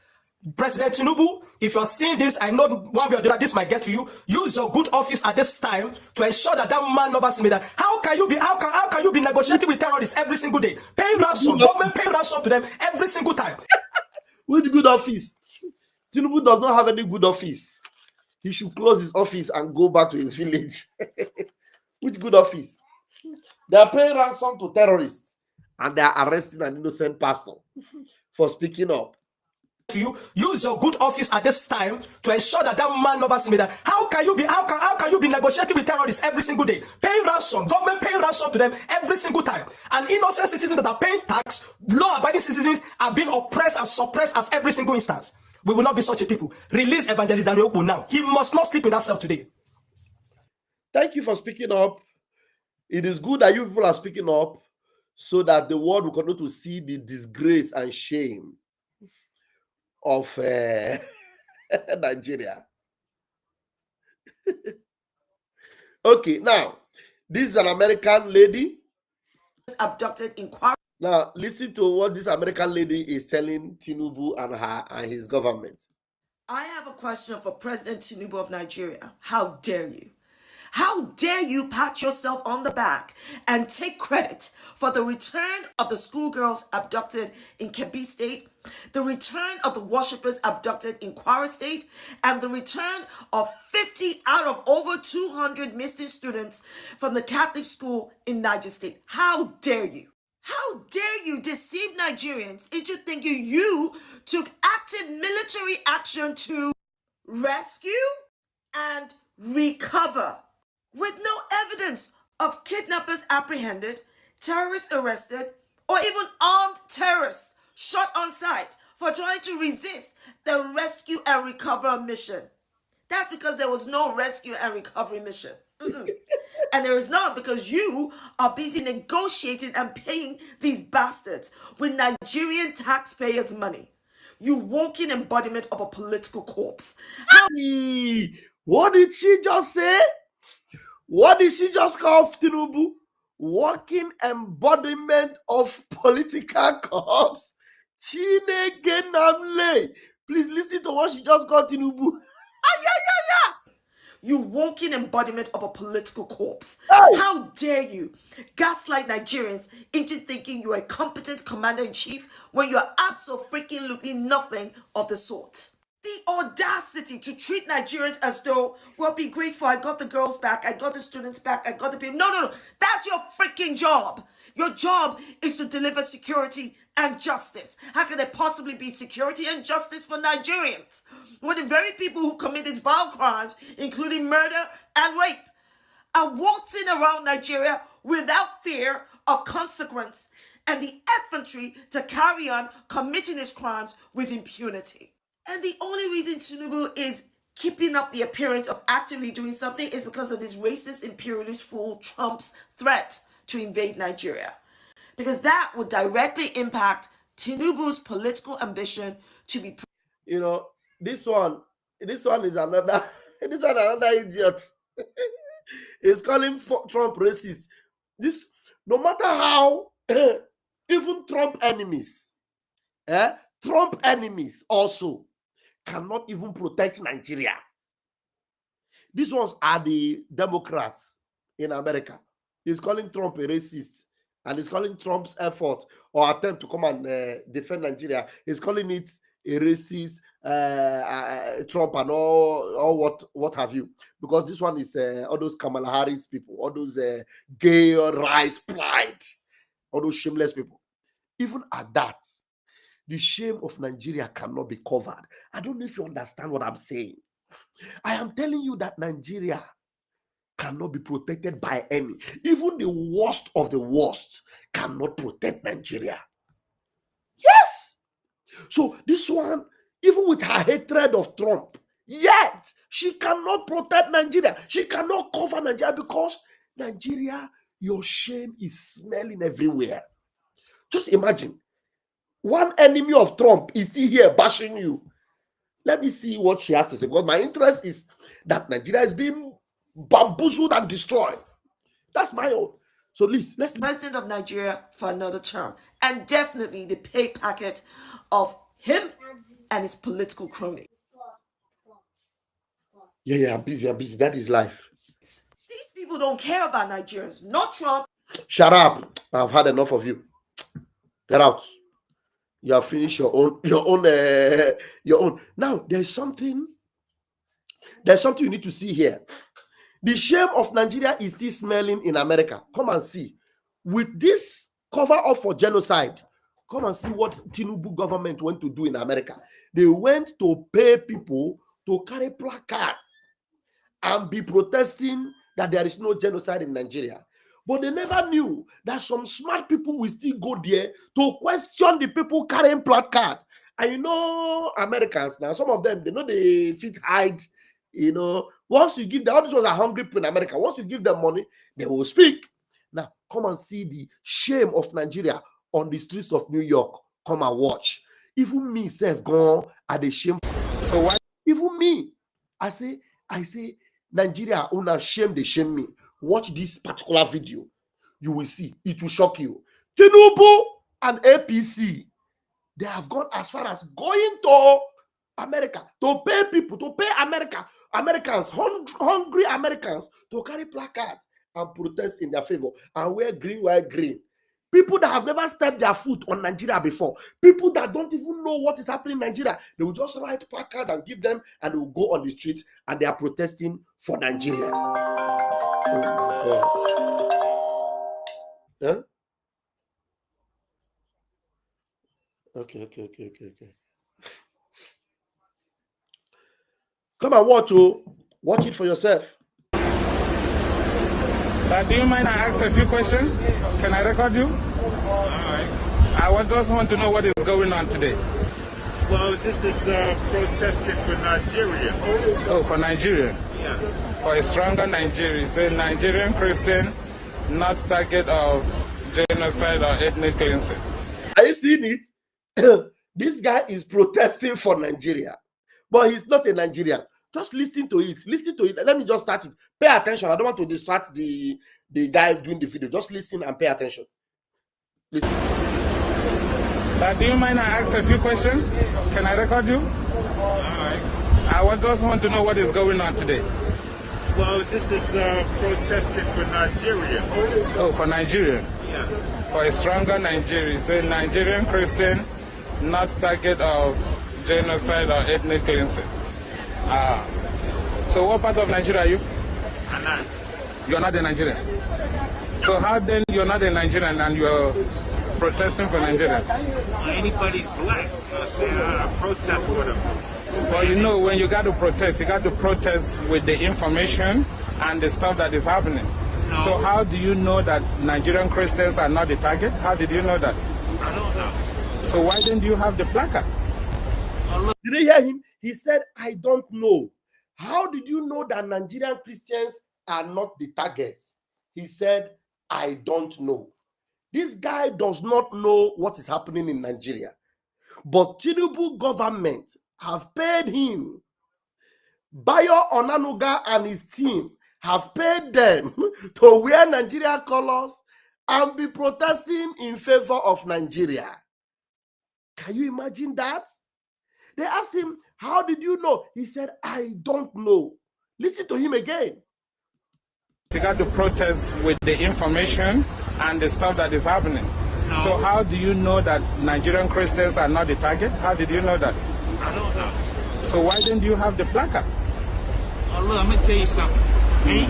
President Tinubu, if you are seeing this, I know one way or the other this might get to you. Use your good office at this time to ensure that man never see me. That how can you be negotiating with terrorists every single day, paying ransom, government paying ransom to them every single time? With good office, Tinubu does not have any good office. He should close his office and go back to his village. With good office, they are paying ransom to terrorists, and they are arresting an innocent pastor for speaking up. To you, use your good office at this time to ensure that man never see me. That how can you be negotiating with terrorists every single day, paying ransom, government paying ransom to them every single time, and innocent citizens that are paying tax, law-abiding citizens are being oppressed and suppressed as every single instance. We will not be such a people. Release Evangelist Daniel Obu now. He must not sleep in that cell today. Thank you for speaking up. It is good that you people are speaking up so that the world will continue to see the disgrace and shame of Nigeria. Okay, now, this is an American lady. Abducted in Kwara. Now, listen to what this American lady is telling Tinubu and his government. I have a question for President Tinubu of Nigeria. How dare you? How dare you pat yourself on the back and take credit for the return of the schoolgirls abducted in Kebbi State, the return of the worshippers abducted in Kwara State, and the return of 50 out of over 200 missing students from the Catholic school in Niger State? How dare you? How dare you deceive Nigerians into thinking you took active military action to rescue and recover, with no evidence of kidnappers apprehended, terrorists arrested, or even armed terrorists shot on sight for trying to resist the rescue and recover mission? That's because there was no rescue and recovery mission. And there is none because you are busy negotiating and paying these bastards with Nigerian taxpayers' money. You walking embodiment of a political corpse. What did she just say? What did she just call Tinubu? Walking embodiment of political corpse. Chineke Namle. Please listen to what she just called Tinubu. You walking embodiment of a political corpse. Hey! How dare you gaslight Nigerians into thinking you're a competent commander-in-chief when you're absolutely nothing of the sort. The audacity to treat Nigerians as though, well, be grateful, I got the girls back, I got the students back, I got the people. No. That's your freaking job. Your job is to deliver security and justice. How can there possibly be security and justice for Nigerians when the very people who committed vile crimes, including murder and rape, are waltzing around Nigeria without fear of consequence and the effrontery to carry on committing his crimes with impunity? And the only reason Tinubu is keeping up the appearance of actively doing something is because of this racist imperialist fool Trump's threat to invade Nigeria. Because that would directly impact Tinubu's political ambition to be... You know, this one is another, this is another idiot. He's calling Trump racist. This, no matter how, even Trump enemies also cannot even protect Nigeria. These ones are the Democrats in America. He's calling Trump a racist, and he's calling Trump's effort or attempt to come and defend Nigeria, he's calling it a racist, Trump and all what have you. Because this one is all those Kamala Harris people, all those gay right pride, all those shameless people. Even at that, the shame of Nigeria cannot be covered. I don't know if you understand what I'm saying. I am telling you that Nigeria cannot be protected by any. Even the worst of the worst cannot protect Nigeria. Yes. So this one, even with her hatred of Trump, yet she cannot protect Nigeria. She cannot cover Nigeria because Nigeria, your shame is smelling everywhere. Just imagine. One enemy of Trump is still here bashing you. Let me see what she has to say, because my interest is that Nigeria is being bamboozled and destroyed. That's my own. So let's president of Nigeria for another term, and definitely the pay packet of him and his political crony. Yeah, I'm busy. That is life. These people don't care about Nigerians, not Trump. Shut up. I've had enough of you. Get out. You have finished your own. Now there's something you need to see here. The shame of Nigeria is still smelling in America. Come and see. With this cover up for genocide, come and see what Tinubu government went to do in America. They went to pay people to carry placards and be protesting that there is no genocide in Nigeria. But they never knew that some smart people will still go there to question the people carrying placard. And you know, Americans now, some of them, they know they fit hide. You know, once you give them, all these ones are hungry people in America. Once you give them money, they will speak. Now, come and see the shame of Nigeria on the streets of New York. Come and watch. Even me, self, gone at the shame. So why? Even me, I say, Nigeria, una shame, they shame me. Watch this particular video. You will see. It will shock you. Tinubu and APC, they have gone as far as going to America to pay people, to pay Americans, hungry Americans, to carry placard and protest in their favor and wear green, white, green. People that have never stepped their foot on Nigeria before, people that don't even know what is happening in Nigeria, they will just write placard and give them, and they will go on the streets and they are protesting for Nigeria. Oh my God. Huh? Okay. Come and watch, watch it for yourself. Sir, do you mind I ask a few questions? Can I record you? All right. I just want to know what is going on today. Well, this is protesting for Nigeria. Oh, for Nigeria. Yeah. For a stronger Nigeria. Say Nigerian Christian, not target of genocide or ethnic cleansing. Are you seeing it? This guy is protesting for Nigeria, but he's not a Nigerian. Just listen to it. Listen to it. Let me just start it. Pay attention. I don't want to distract the guy doing the video. Just listen and pay attention. Listen. Sir, do you mind I ask a few questions? Can I record you? All right. I just want to know what is going on today. Well, this is protesting for Nigeria. Oh, for Nigeria. Yeah. For a stronger Nigeria. Say Nigerian Christian, not target of genocide or ethnic cleansing. So what part of Nigeria are you? I'm not. You're not a Nigerian. So how then you're not a Nigerian and you're protesting for Nigeria? Anybody's black, I protest with them. Well, you know, when you got to protest with the information and the stuff that is happening. No. So how do you know that Nigerian Christians are not the target? How did you know that? I don't know. So why didn't you have the placard? Did you hear him? He said, I don't know. How did you know that Nigerian Christians are not the target? He said, I don't know. This guy does not know what is happening in Nigeria. But Tinubu government have paid him. Bayo Onanuga and his team have paid them to wear Nigeria colors and be protesting in favor of Nigeria. Can you imagine that? They asked him, how did you know? He said, I don't know. Listen to him again. You got to protest with the information and the stuff that is happening. No. So how do you know that Nigerian Christians are not the target? How did you know that? I don't know. So why didn't you have the placard? Oh, look, I'm going to tell you something. Me,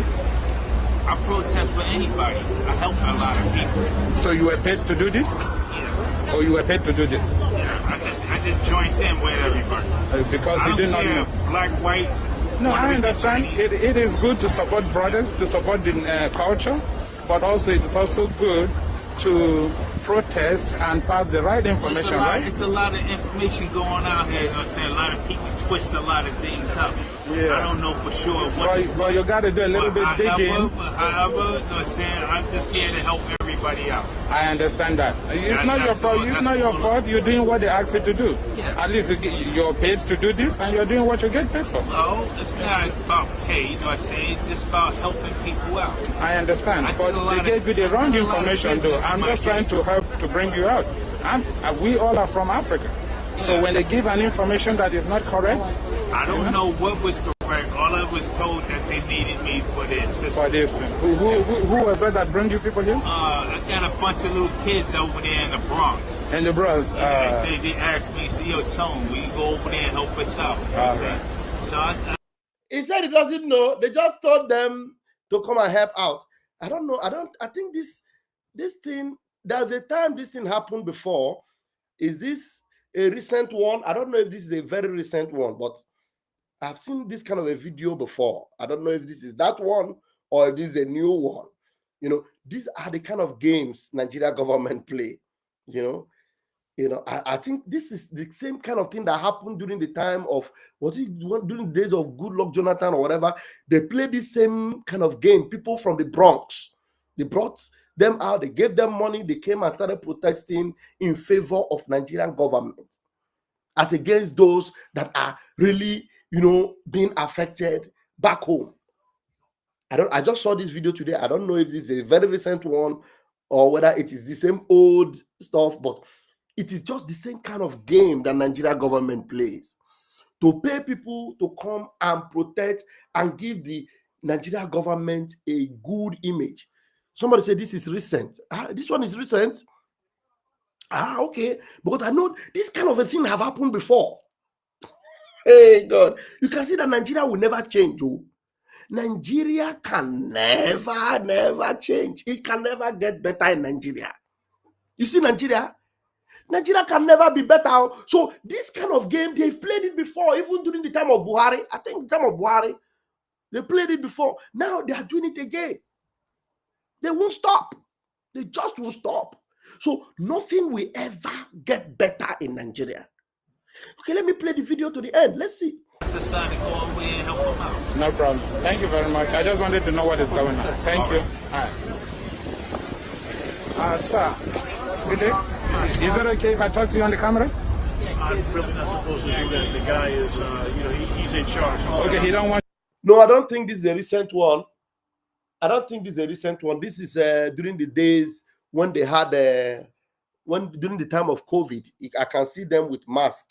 I protest for anybody. I help a lot of people. So you were paid to do this? Yeah. Or you were paid to do this? Yeah, I just joined in with everybody. Because you did not know. Black, white. No, I understand. It is good to support brothers, to support the culture, but also it is also good to protest and pass the right information, right? It's a lot of information going out here. You know what I'm saying? A lot of people twist a lot of things up. Yeah. I don't know for sure. But you got to do a little bit digging. However, you know what I'm saying? I'm just here to help everybody out. I understand that. It's not your fault. It's not your fault. You're doing what they ask you to do. Yeah. At least you're paid to do this, and you're doing what you get paid for. No, it's not about pay. You know what I'm saying? It's just about helping people out. I understand, but they gave you the wrong information, though. I'm just trying to help to bring you out. We all are from Africa. So when they give an information that is not correct, I don't know what was correct. All I was told that they needed me for their assistance. for this. Who was that bring you people here? I got a bunch of little kids over there in the Bronx. In the Bronx. They asked me, "See, yo, Tone, will you go over there and help us out?" You know what I'm saying? So He said he doesn't know. They just told them to come and help out. I don't know. I think this thing, there's a time this thing happened before. Is this a recent one? I don't know if this is a very recent one, but I've seen this kind of a video before. I don't know if this is that one or if this is a new one. You know, these are the kind of games Nigeria government play. You know, I think this is the same kind of thing that happened during the time of, during the days of Good Luck Jonathan or whatever. They played the same kind of game. People from the Bronx, they brought them out, they gave them money, they came and started protesting in favor of Nigerian government as against those that are really, being affected back home. I just saw this video today. I don't know if this is a very recent one or whether it is the same old stuff, but it is just the same kind of game that Nigeria government plays to pay people to come and protect and give the Nigeria government a good image. Somebody said this is recent. This one is recent. Okay. But I know this kind of a thing have happened before. Hey, God. You can see that Nigeria will never change. Oh. Nigeria can never change. It can never get better in Nigeria. You see, Nigeria can never be better. So this kind of game, they've played it before, even during the time of Buhari. I think the time of Buhari, they played it before. Now they are doing it again. They won't stop. They just won't stop. So nothing will ever get better in Nigeria. Okay, let me play the video to the end. Let's see. Decide to go over there and help them out. No problem. Thank you very much. I just wanted to know what is going on. Thank you. All right. Sir, good day. Is it okay if I talk to you on the camera? I'm really not supposed to do that. The guy is, he's in charge. Okay, he don't want. No, I don't think this is a recent one. I don't think this is a recent one. This is during the days when they had during the time of COVID. I can see them with mask.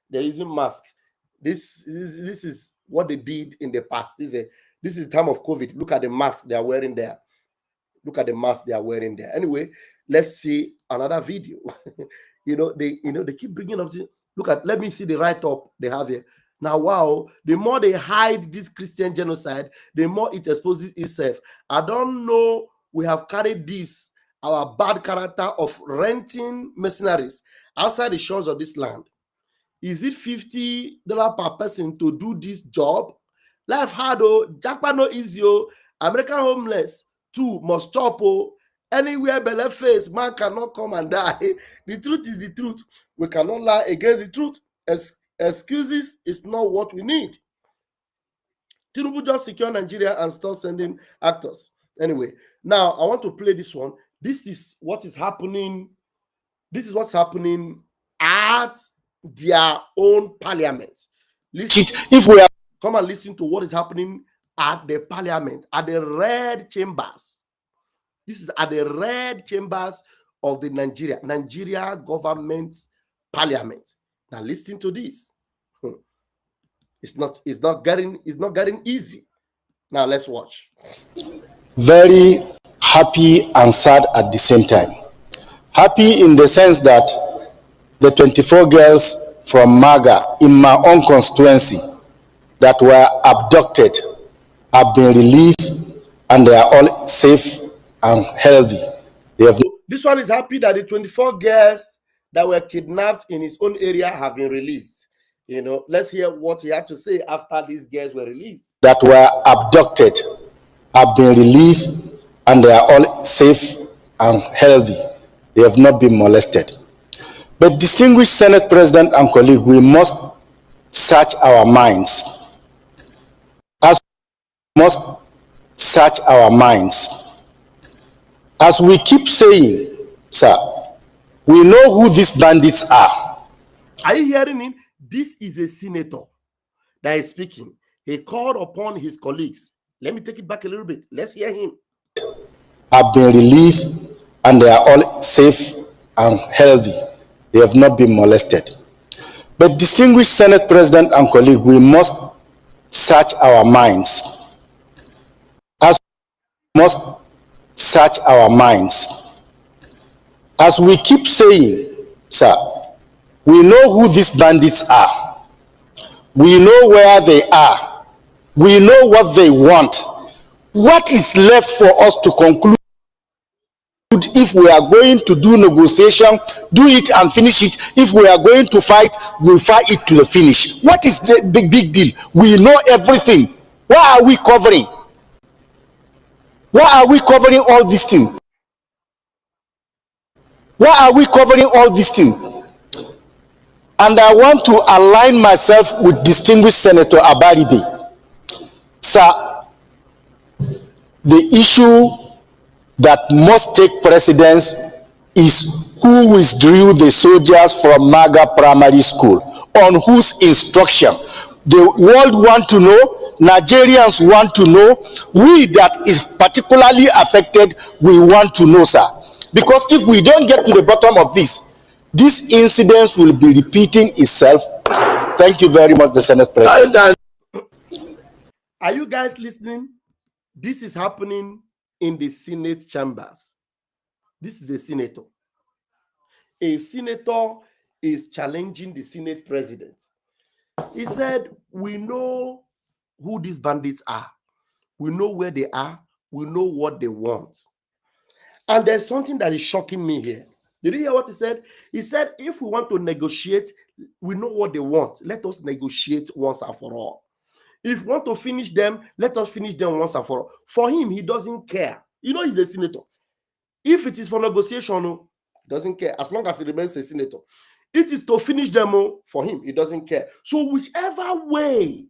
They're using mask. This is what they did in the past. This is the time of COVID. Look at the mask they are wearing there. Look at the mask they are wearing there. Anyway, let's see another video. They keep bringing up. Let me see the write-up they have here. Now, wow, the more they hide this Christian genocide, the more it exposes itself. I don't know. We have carried this, our bad character of renting mercenaries outside the shores of this land. Is it $50 per person to do this job? Life hard, oh, Jackpot no easy, oh, American homeless, too, must chop, oh, anywhere belly face, man cannot come and die. The truth is the truth. We cannot lie against the truth. Excuses is not what we need. Tinubu just secure Nigeria and start sending actors. Anyway, now I want to play this one. This is what is happening. This is what's happening at their own parliament. Listen, if we are come and listen to what is happening at the parliament, at the red chambers. This is at the red chambers of the Nigeria government parliament. Now listen to this. It's not getting easy. Now let's watch. Very happy and sad at the same time. Happy in the sense that the 24 girls from MAGA in my own constituency that were abducted have been released and they are all safe and healthy. This one is happy that the 24 girls that were kidnapped in his own area have been released. Let's hear what he had to say after these girls were released. That were abducted have been released and they are all safe and healthy. They have not been molested. But distinguished Senate President and colleague, we must search our minds. As we keep saying, sir, we know who these bandits are. Are you hearing him? This is a senator that is speaking. He called upon his colleagues. Let me take it back a little bit. Let's hear him. Have been released and they are all safe and healthy. They have not been molested. But distinguished Senate President and colleague, we must search our minds. As we keep saying, sir, we know who these bandits are. We know where they are. We know what they want. What is left for us to conclude? If we are going to do negotiation, do it and finish it. If we are going to fight, we'll fight it to the finish. What is the big deal? We know everything. Why are we covering? Why are we covering all these things? Why are we covering all these things? And I want to align myself with distinguished Senator Abaribe. Sir, the issue that must take precedence is who withdrew the soldiers from MAGA primary school, on whose instruction. The world want to know, Nigerians want to know, we that is particularly affected, we want to know, sir. Because if we don't get to the bottom of this incident will be repeating itself. Thank you very much, the Senate President. Are you guys listening? This is happening in the Senate chambers. This is a senator. A senator is challenging the Senate president. He said, we know who these bandits are. We know where they are. We know what they want. And there's something that is shocking me here. Did you hear what he said? He said, if we want to negotiate, we know what they want. Let us negotiate once and for all. If we want to finish them, let us finish them once and for all. For him, he doesn't care. He's a senator. If it is for negotiation, he doesn't care, as long as he remains a senator. It is to finish them all for him. He doesn't care. So whichever way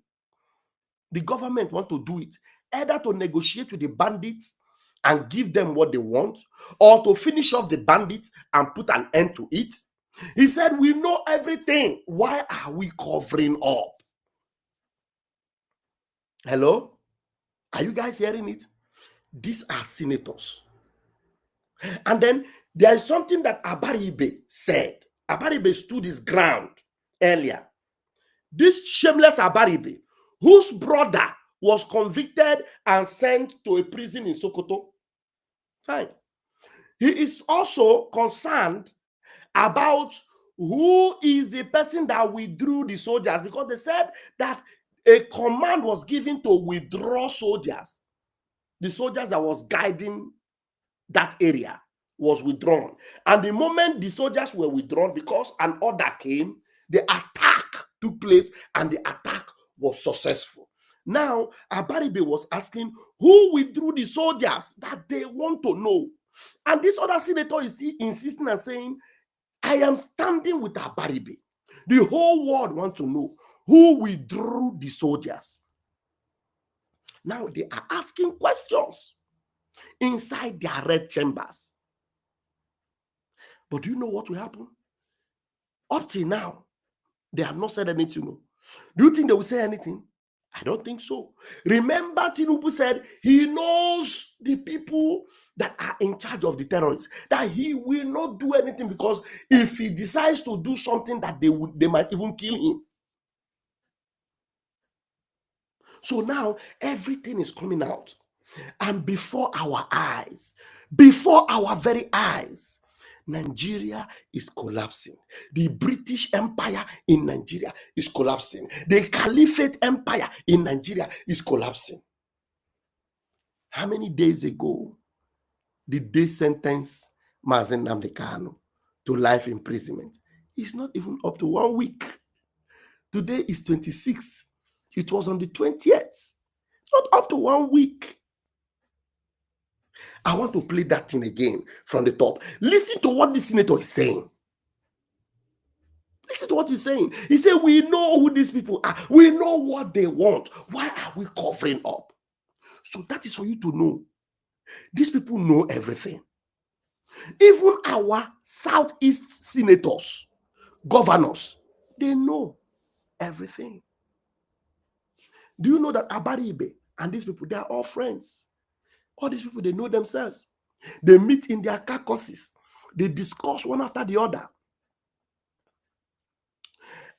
the government want to do it, either to negotiate with the bandits and give them what they want, or to finish off the bandits and put an end to it. He said, we know everything. Why are we covering up? Hello? Are you guys hearing it? These are senators. And then there is something that Abaribe said. Abaribe stood his ground earlier. This shameless Abaribe, whose brother was convicted and sent to a prison in Sokoto. Fine. He is also concerned about who is the person that withdrew the soldiers, because they said that a command was given to withdraw soldiers. The soldiers that was guiding that area was withdrawn. And the moment the soldiers were withdrawn, because an order came, the attack took place and the attack was successful. Now, Abaribe was asking who withdrew the soldiers, that they want to know. And this other senator is still insisting and saying, I am standing with Abaribe. The whole world wants to know who withdrew the soldiers. Now they are asking questions inside their red chambers. But do you know what will happen? Up till now, they have not said anything. Do you think they will say anything? I don't think so. Remember, Tinubu said he knows the people that are in charge of the terrorists, that he will not do anything, because if he decides to do something, that they might even kill him. So now everything is coming out, and before our eyes, before our very eyes, Nigeria is collapsing. The British Empire in Nigeria is collapsing. The Caliphate Empire in Nigeria is collapsing. How many days ago did they sentence Mazen Nnamdi Kanu to life imprisonment? It's not even up to 1 week. Today is 26th. It was on the 20th. Not up to 1 week. I want to play that thing again from the top. Listen to what the senator is saying. Listen to what he's saying. He said, we know who these people are. We know what they want. Why are we covering up? So that is for you to know. These people know everything. Even our Southeast senators, governors, they know everything. Do you know that Abaribe and these people, they are all friends? All these people, they know themselves. They meet in their caucuses. They discuss one after the other.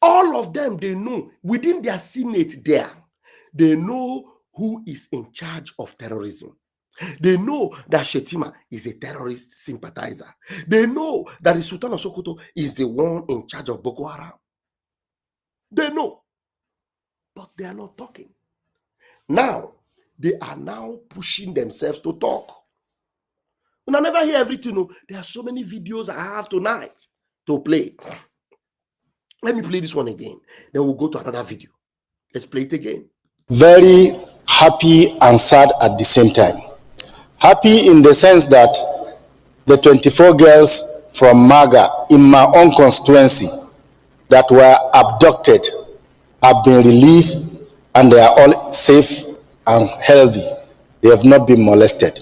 All of them, they know within their Senate there, they know who is in charge of terrorism. They know that Shetima is a terrorist sympathizer. They know that the Sultan of Sokoto is the one in charge of Boko Haram. They know. But they are not talking. Now, they are now pushing themselves to talk. And I never hear everything. No. There are so many videos I have tonight to play. Let me play this one again. Then we'll go to another video. Let's play it again. Very happy and sad at the same time. Happy in the sense that the 24 girls from Maga in my own constituency that were abducted have been released and they are all safe and healthy. They have not been molested.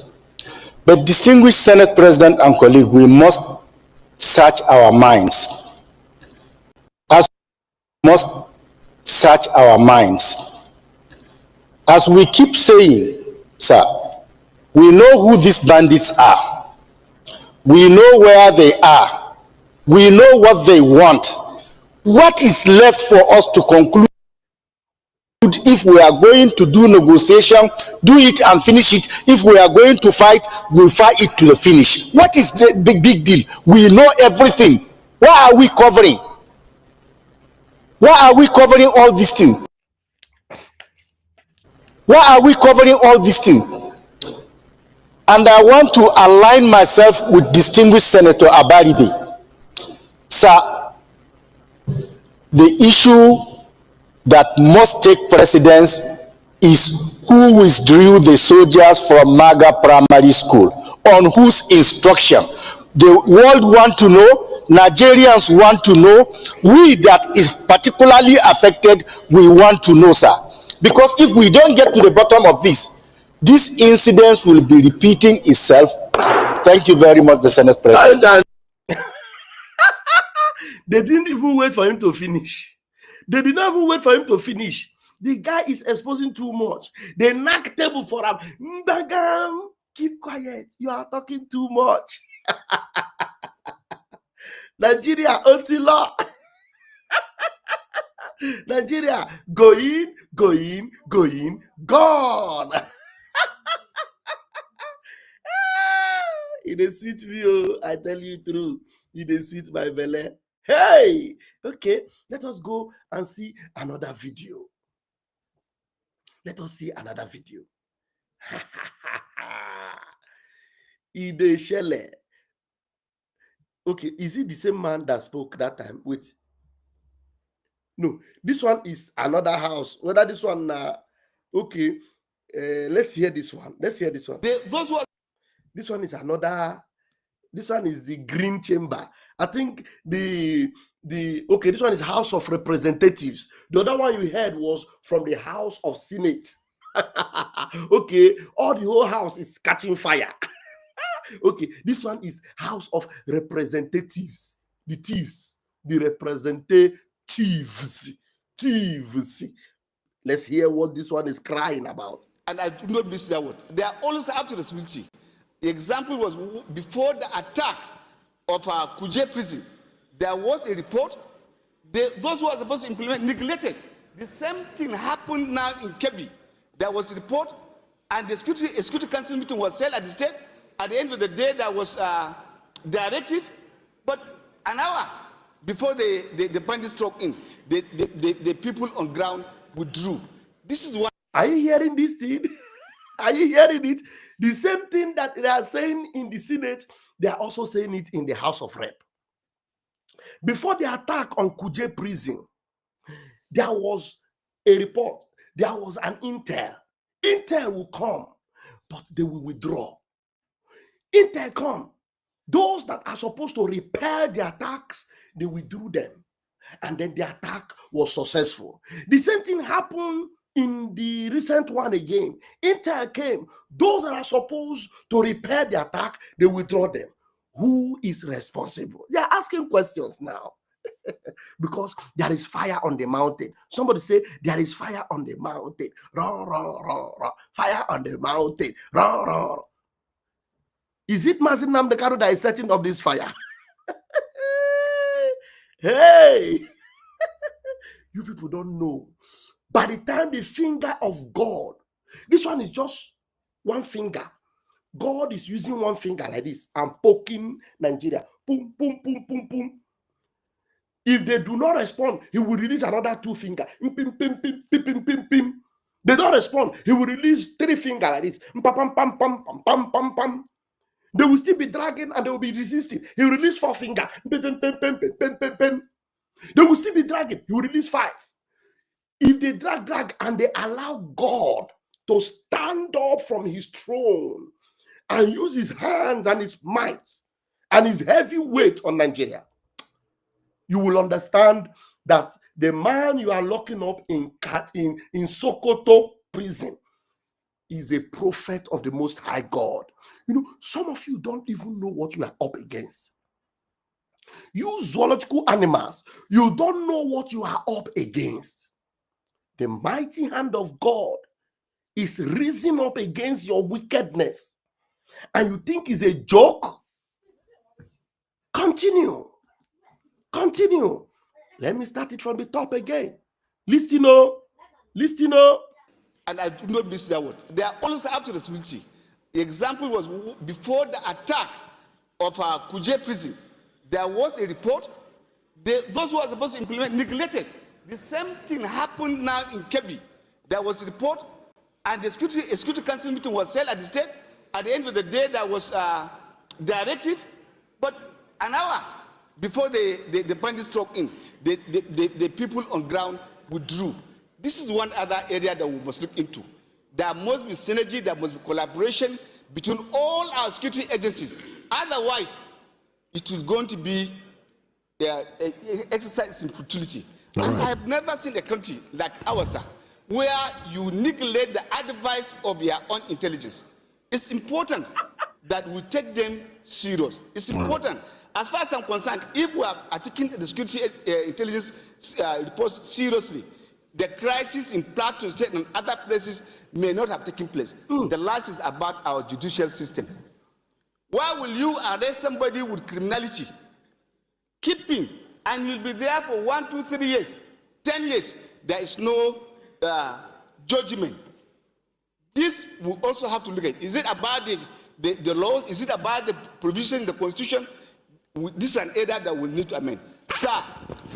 But distinguished Senate President and colleague, we must search our minds. As we must search our minds. As we keep saying, sir, we know who these bandits are. We know where they are. We know what they want. What is left for us to conclude? If we are going to do negotiation, do it and finish it. If we are going to fight, we'll fight it to the finish. What is the big deal? We know everything. Why are we covering? Why are we covering all these things? Why are we covering all these things? And I want to align myself with distinguished Senator Abaribe. Sir, the issue that must take precedence is who withdrew the soldiers from Maga Primary School, on whose instruction. The world want to know Nigerians want to know. We that is particularly affected, we want to know, sir. Because if we don't get to the bottom of this incident will be repeating itself. Thank you very much, the Senate President. They didn't even wait for him to finish. They did not even wait for him to finish. The guy is exposing too much. They knock table for him. Mbagam, keep quiet. You are talking too much. Nigeria, until law. Nigeria, going, gone. It is sweet view. I tell you true. It is sweet my belly. Hey, okay, let us go and see another video. Let us see another video. Ide Shele. Okay, is it the same man that spoke that time? Wait. No, this one is another house. Whether this one, okay, let's hear this one. Let's hear this one. This one is another. This one is the Green Chamber. I think okay, this one is House of Representatives. The other one you heard was from the House of Senate. Okay, all the whole house is catching fire. Okay, this one is House of Representatives. The thieves, the representatives. Let's hear what this one is crying about. And I do not miss that word. They are always up to responsibility. The example was before the attack of Kuje prison. There was a report. Those who are supposed to implement neglected. The same thing happened now in Kebbi. There was a report, and the security council meeting was held at the state. At the end of the day, there was a directive, but an hour before the bandits struck in, the people on ground withdrew. This is what. Are you hearing this thing? Are you hearing it? The same thing that they are saying in the Senate, they are also saying it in the House of Rep. Before the attack on Kuje prison, there was a report, there was an intel. Intel will come, but they will withdraw. Intel come. Those that are supposed to repair the attacks, they withdrew them. And then the attack was successful. The same thing happened in the recent one again. Intel came. Those that are supposed to repair the attack, they withdraw them. Who is responsible? They are asking questions now. Because there is fire on the mountain. Somebody say, there is fire on the mountain. Rah, rah, rah, rah. Fire on the mountain. Rah, rah, rah. Is it Mazin Namdekaro that is setting up this fire? Hey! You people don't know. By the time the finger of God, this one is just one finger. God is using one finger like this and poking Nigeria. Boom, boom, boom, boom, boom. If they do not respond, he will release another two fingers. Pim, pim, pim, pim, pim, pim, pim. They don't respond, he will release three fingers like this. Pam, pam, pam, pam, pam, pam, pam, pam. They will still be dragging and they will be resisting. He will release four fingers. Pim, pim, pim, pim, pim, pim, pim, pim. They will still be dragging. He will release five. If they drag, and they allow God to stand up from his throne and use his hands and his might and his heavy weight on Nigeria, you will understand that the man you are locking up in Sokoto prison is a prophet of the Most High God. You know, some of you don't even know what you are up against. You zoological animals, you don't know what you are up against. The mighty hand of God is risen up against your wickedness. And you think it's a joke? Continue. Continue. Let me start it from the top again. Listen up. Listen up. And I do not miss that word. They are always up to responsibility. The example was before the attack of Kuje prison. There was a report. Those who are supposed to implement neglected. The same thing happened now in Kebbi. There was a report, and the security council meeting was held at the state. At the end of the day, there was a directive, but an hour before the bandits struck in, the people on ground withdrew. This is one other area that we must look into. There must be synergy, there must be collaboration between all our security agencies. Otherwise, it is going to be exercise in futility. And I have never seen a country like ours, where you neglect the advice of your own intelligence. It's important that we take them serious. It's important. As far as I'm concerned, if we are taking the security intelligence reports seriously, the crisis in Plateau State and other places may not have taken place. The last is about our judicial system. Why will you arrest somebody with criminality, keep him, and he'll be there for 1, 2, 3 years, 10 years? There is no judgment. This we also have to look at. Is it about the laws? Is it about the provision in the Constitution? This is an area that we need to amend. Sir,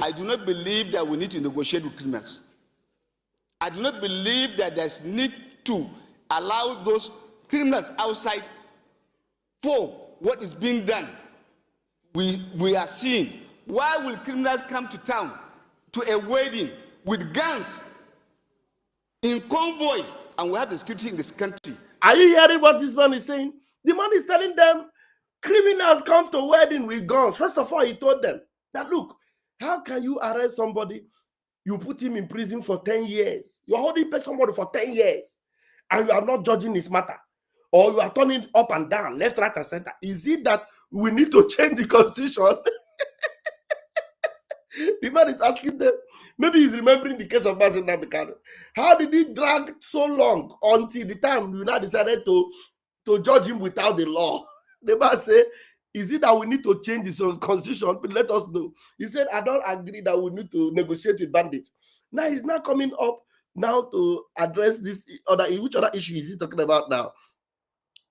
I do not believe that we need to negotiate with criminals. I do not believe that there's need to allow those criminals outside for what is being done. We are seeing. Why will criminals come to town to a wedding with guns in convoy, and we have the security in this country? Are you hearing what this man is saying? The man is telling them criminals come to wedding with guns. First of all, he told them that, look, how can you arrest somebody? You put him in prison for 10 years. You're holding somebody for 10 years, and you are not judging his matter. Or you are turning up and down, left, right, and center. Is it that we need to change the constitution? The man is asking them, maybe he's remembering the case of Basil Namikano. How did it drag so long until the time we now decided to judge him without the law? The man said, is it that we need to change the constitution? But let us know. He said, I don't agree that we need to negotiate with bandits. Now he's not coming up now to address this other. Which other issue is he talking about now?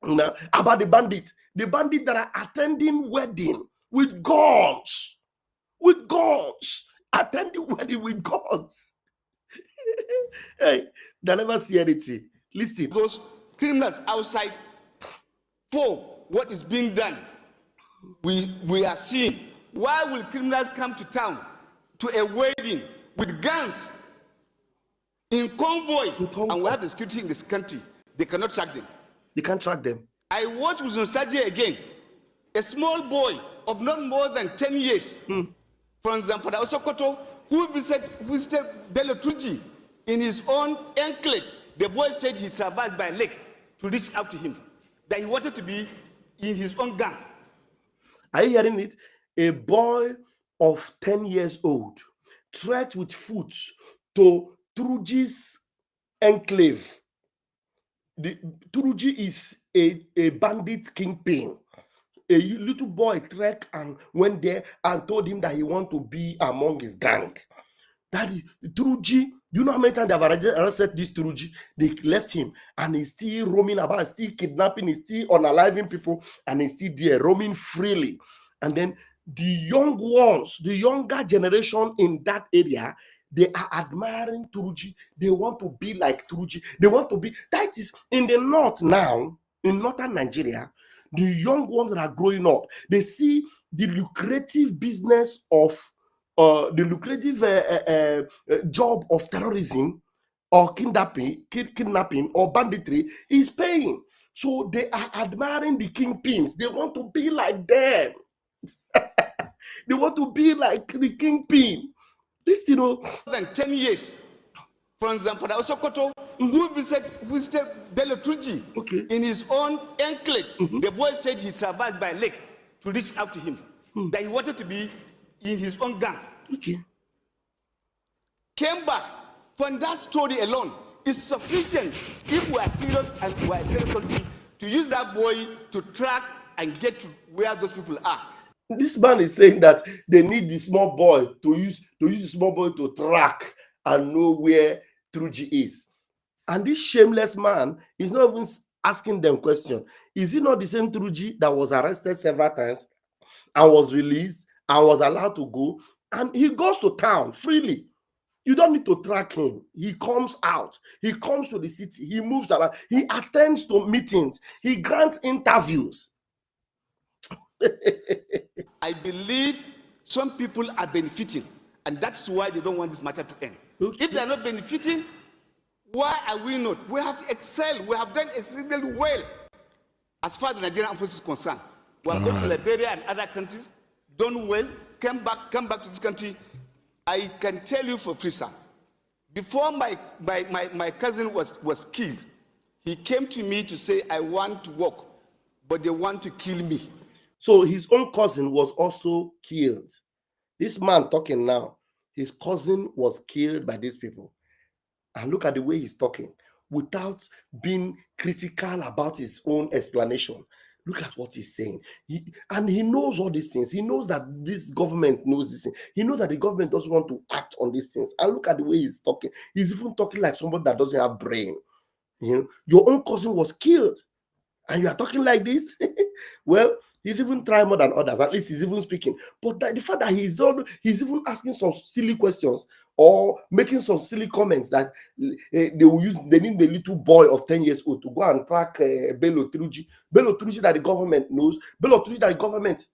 Now about the bandits that are attending wedding with guns. With guns, attending wedding with guns. Hey, they never see anything. Listen, those criminals outside for what is being done, we are seeing. Why will criminals come to town to a wedding with guns in convoy, and we have the security in this country? They cannot track them. They can't track them. I watched with nostalgia again. A small boy of not more than 10 years. From Zamfara Osokoto, who visited Bello Turji in his own enclave. The boy said he survived by leg to reach out to him, that he wanted to be in his own gang. Are you hearing it? A boy of 10 years old trekked with foot to Turji's enclave. Turji is a bandit kingpin. A little boy trekked and went there and told him that he wanted to be among his gang. Daddy, Turuji, you know how many times they have arrested this Turuji? They left him and he's still roaming about, still kidnapping, he's still unaliving people, and he's still there, roaming freely. And then the young ones, the younger generation in that area, they are admiring Turuji. They want to be like Turuji. They want to be, that is in the north now, in northern Nigeria. The young ones that are growing up, they see the lucrative business of the lucrative job of terrorism or kidnapping or banditry is paying. So they are admiring the kingpins. They want to be like them. They want to be like the kingpin. This, more than 10 years from Zamfara Osokoto, who visited Bello Turji in his own enclave. The boy said he survived by leg to reach out to him, that he wanted to be in his own gang. Came back. From that story alone is sufficient if we are serious and we are serious to use that boy to track and get to where those people are. This man is saying that they need the small boy to use the small boy to track and know where Turji is. And this shameless man is not even asking them questions. Is he not the same Turji that was arrested several times and was released and was allowed to go? And he goes to town freely. You don't need to track him. He comes out. He comes to the city. He moves around. He attends to meetings. He grants interviews. I believe some people are benefiting, and that's why they don't want this matter to end. If they're not benefiting, why are we not? We have excelled. We have done exceedingly well as far as the Nigerian Armed Forces is concerned. We have gone to Liberia and other countries, done well. come back to this country, I can tell you for free, sir. Before my cousin was killed, he came to me to say, I want to work, but they want to kill me. So his own cousin was also killed. This man talking now, his cousin was killed by these people. And look at the way he's talking without being critical about his own explanation. Look at what he's saying. And he knows all these things. He knows that this government knows this thing. He knows that the government doesn't want to act on these things. And look at the way he's talking. He's even talking like somebody that doesn't have brain. You know, your own cousin was killed, and you are talking like this. Well, he's even trying more than others. At least he's even speaking. But the fact that he's even asking some silly questions or making some silly comments that they need the little boy of 10 years old to go and track Bello Truji that the government knows. Bello Truji that the government.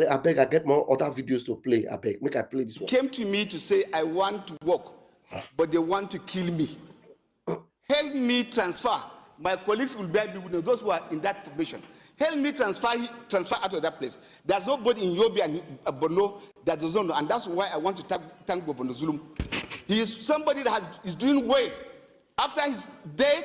I beg, I get more other videos to play. I beg, make I play this one. Came to me to say, I want to work, but they want to kill me. Help me transfer. My colleagues will bear me with those who are in that formation. Help me transfer out of that place. There's nobody in Yobe and Borno that doesn't know, and that's why I want to thank Governor Zulum. He is somebody that is doing well. After his death,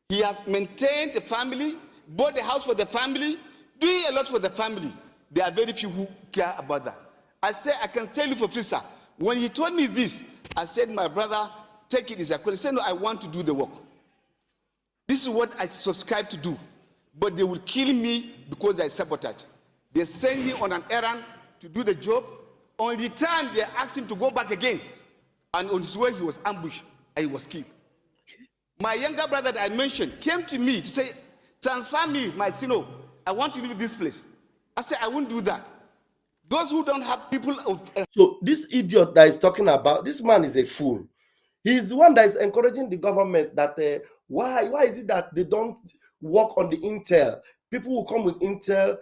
he has maintained the family, bought the house for the family, doing a lot for the family. There are very few who care about that. I said, I can tell you for free, sir. When he told me this, I said, my brother, take it as a call. He said, no, I want to do the work. This is what I subscribe to do. But they will kill me because there is sabotage. They send me on an errand to do the job. On the time, they asked him to go back again. And on his way, he was ambushed and he was killed. My younger brother that I mentioned came to me to say, transfer me, my sino. I want to leave this place. I said, I won't do that. Those who don't have people of... So this idiot that is talking about, this man is a fool. He's the one that is encouraging the government that why is it that they don't work on the intel? People will come with intel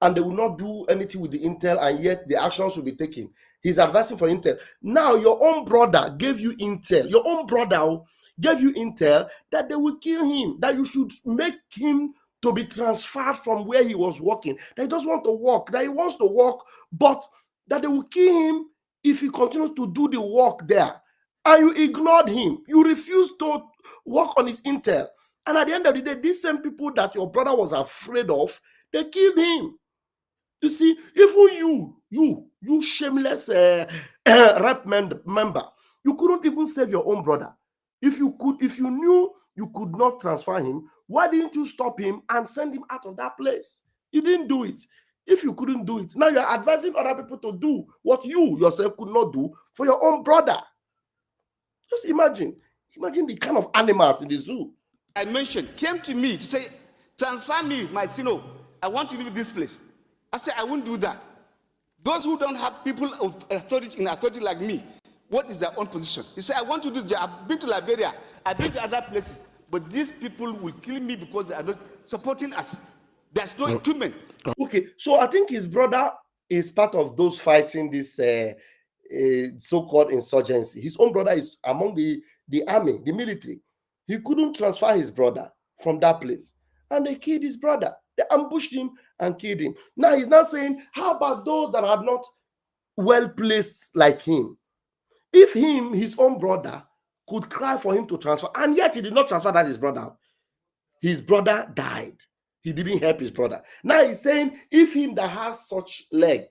and they will not do anything with the intel, and yet the actions will be taken. He's advising for intel. Now your own brother gave you intel. Your own brother gave you intel that they will kill him, that you should make him to be transferred from where he was working, that he doesn't want to work, that he wants to work, but that they will kill him if he continues to do the work there. And you ignored him. You refused to work on his intel. And at the end of the day, these same people that your brother was afraid of, they killed him. You see, even you shameless rep member, you couldn't even save your own brother. If you knew you could not transfer him, why didn't you stop him and send him out of that place? You didn't do it. If you couldn't do it, now you're advising other people to do what you yourself could not do for your own brother. Just imagine the kind of animals in the zoo. I mentioned came to me to say, transfer me, my sino. I want to leave this place. I said, I won't do that. Those who don't have people of authority like me, what is their own position? He said, I want to do that. I've been to Liberia, I've been to other places, but these people will kill me because they are not supporting us. There's no equipment. Okay, so I think his brother is part of those fighting this so-called insurgency. His own brother is among the army, the military. He couldn't transfer his brother from that place, and they killed his brother. They ambushed him and killed him. Now he's now saying, how about those that are not well placed like him? If his own brother, could cry for him to transfer, and yet he did not transfer that his brother died. He didn't help his brother. Now he's saying, if him that has such leg,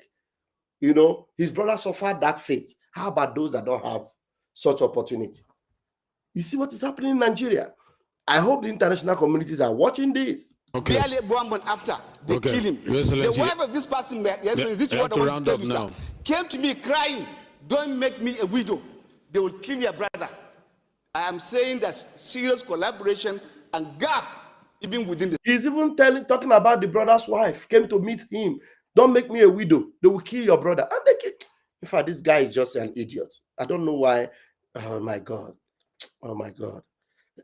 his brother suffered that fate, how about those that don't have such opportunity? You see what is happening in Nigeria? I hope the international communities are watching this. Okay. Barely 1 month after they kill him. The wife of this person, this is what I want to tell you, sir, came to me crying, don't make me a widow. They will kill your brother. I am saying there's serious collaboration and gap even within the... He's even talking about the brother's wife came to meet him. Don't make me a widow. They will kill your brother. And they kill... In fact, this guy is just an idiot. I don't know why. Oh my God. Oh my God.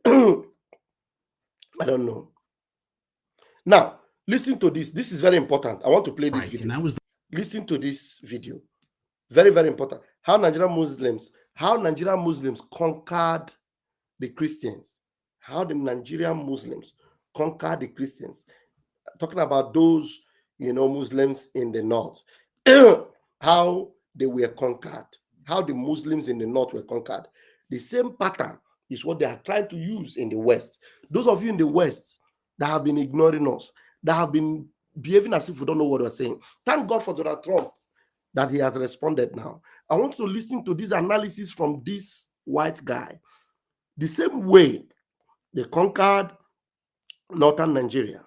I don't know. Now, listen to this. This is very important. I want to play this video. Listen to this video. Very, very important. How Nigerian Muslims conquered the Christians. How the Nigerian Muslims conquered the Christians. Talking about those Muslims in the north, how they were conquered, how the Muslims in the north were conquered. The same pattern is what they are trying to use in the West. Those of you in the West that have been ignoring us, that have been behaving as if we don't know what we're saying, thank God for Donald Trump that he has responded now. I want to listen to this analysis from this white guy. The same way they conquered northern Nigeria,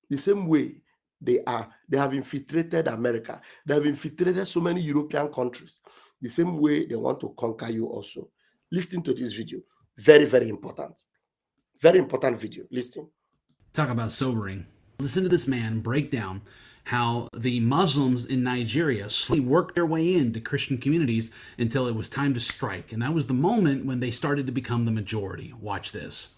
the same way they have infiltrated America, they have infiltrated so many European countries, the same way they want to conquer you also. Listen to this video. Very, very important. Very important video. Listen. Talk about sobering. Listen to this man break down how the Muslims in Nigeria slowly worked their way into Christian communities until it was time to strike. And that was the moment when they started to become the majority. Watch this.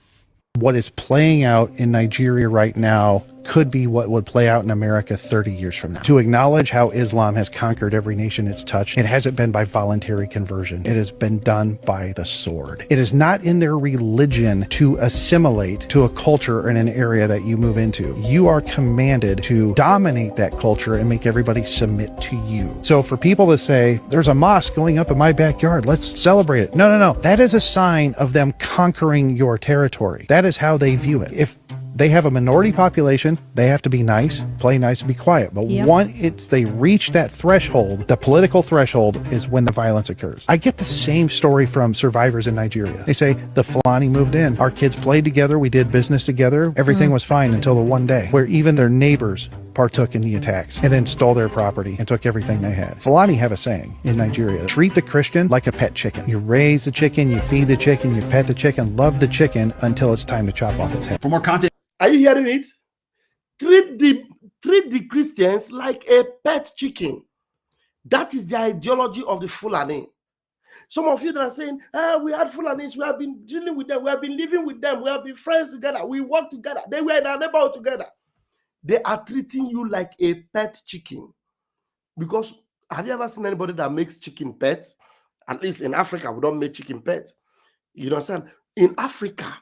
What is playing out in Nigeria right now could be what would play out in America 30 years from now. To acknowledge how Islam has conquered every nation it's touched, it hasn't been by voluntary conversion. It has been done by the sword. It is not in their religion to assimilate to a culture in an area that you move into. You are commanded to dominate that culture and make everybody submit to you. So for people to say, there's a mosque going up in my backyard, let's celebrate it. No, no, no. That is a sign of them conquering your territory. That is how they view it. If they have a minority population, they have to be nice, play nice, and be quiet. But once they reach that threshold, the political threshold, is when the violence occurs. I get the same story from survivors in Nigeria. They say, the Fulani moved in, our kids played together, we did business together, everything was fine until the one day where even their neighbors partook in the attacks and then stole their property and took everything they had. Fulani have a saying in Nigeria: treat the Christian like a pet chicken. You raise the chicken, you feed the chicken, you pet the chicken, love the chicken until it's time to chop off its head. For more content. Are you hearing it? Treat the Christians like a pet chicken. That is the ideology of the Fulani. Some of you that are saying, we had Fulanis, we have been dealing with them, we have been living with them, we have been friends together, we work together, they were in our neighborhood together. They are treating you like a pet chicken. Because have you ever seen anybody that makes chicken pets? At least in Africa, we don't make chicken pets. You understand? In Africa,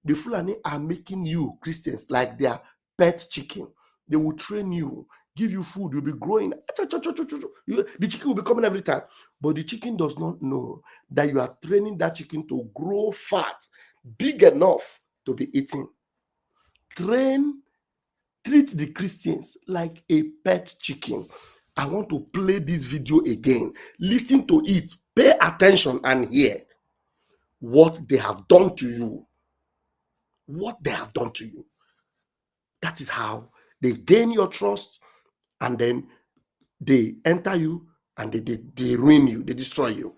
the Fulani are making you, Christians, like their pet chicken. They will train you, give you food, you'll be growing. The chicken will be coming every time. But the chicken does not know that you are training that chicken to grow fat, big enough to be eaten. Treat the Christians like a pet chicken. I want to play this video again. Listen to it. Pay attention and hear what they have done to you. What they have done to you. That is how they gain your trust, and then they enter you and they ruin you, they destroy you.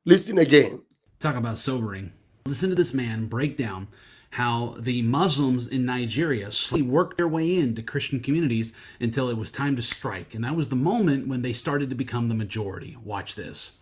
Listen again. Talk about sobering. Listen to this man break down how the Muslims in Nigeria slowly worked their way into Christian communities until it was time to strike. And that was the moment when they started to become the majority. Watch this.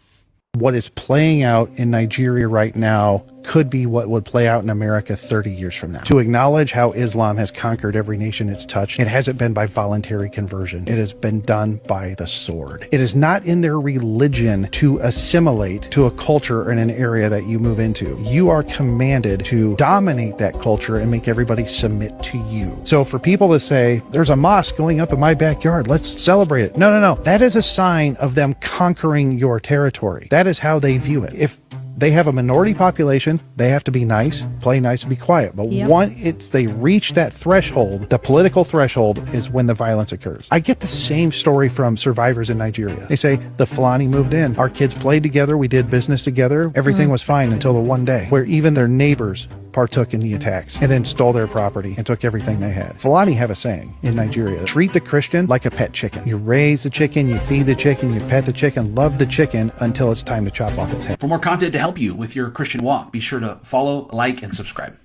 What is playing out in Nigeria right now could be what would play out in America 30 years from now. To acknowledge how Islam has conquered every nation it's touched, it hasn't been by voluntary conversion. It has been done by the sword. It is not in their religion to assimilate to a culture in an area that you move into. You are commanded to dominate that culture and make everybody submit to you. So for people to say, there's a mosque going up in my backyard, let's celebrate it. No, no, no. That is a sign of them conquering your territory. That is how they view it. If they have a minority population, they have to be nice, play nice, and be quiet. But once they reach that threshold, the political threshold, is when the violence occurs. I get the same story from survivors in Nigeria. They say, the Fulani moved in, our kids played together, we did business together, everything was fine until the one day where even their neighbors partook in the attacks and then stole their property and took everything they had. Fulani have a saying in Nigeria: treat the Christian like a pet chicken. You raise the chicken, you feed the chicken, you pet the chicken, love the chicken until it's time to chop off its head. For more content to help you with your Christian walk, be sure to follow, like, and subscribe.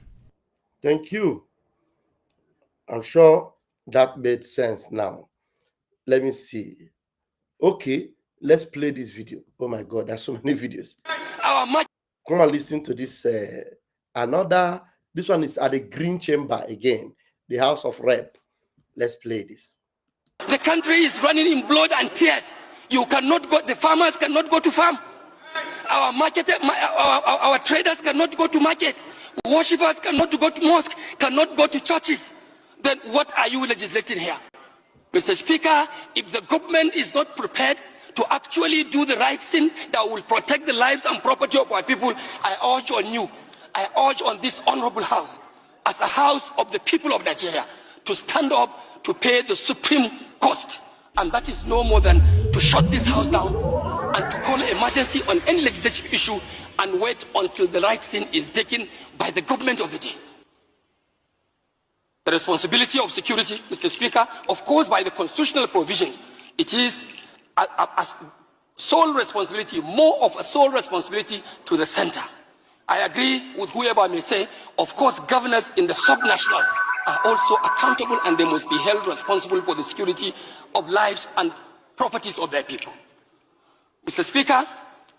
Thank you. I'm sure that made sense now. Let me see. Okay, let's play this video. Oh my God, there's so many videos. Come and listen to this. This one is at the Green Chamber again, the House of Rep. Let's play this. The country is running in blood and tears. You cannot go, the farmers cannot go to farm. Our traders cannot go to market. Worshippers cannot go to mosque, cannot go to churches. Then what are you legislating here? Mr. Speaker, if the government is not prepared to actually do the right thing that will protect the lives and property of our people, I urge on you, I urge on this honorable house, as a house of the people of Nigeria, to stand up to pay the supreme cost. And that is no more than to shut this house down and to call an emergency on any legislative issue and wait until the right thing is taken by the government of the day. The responsibility of security, Mr. Speaker, of course, by the constitutional provisions, it is a sole responsibility, more of a sole responsibility to the center. I agree with whoever may say, of course, governors in the subnationals are also accountable and they must be held responsible for the security of lives and properties of their people. Mr. Speaker,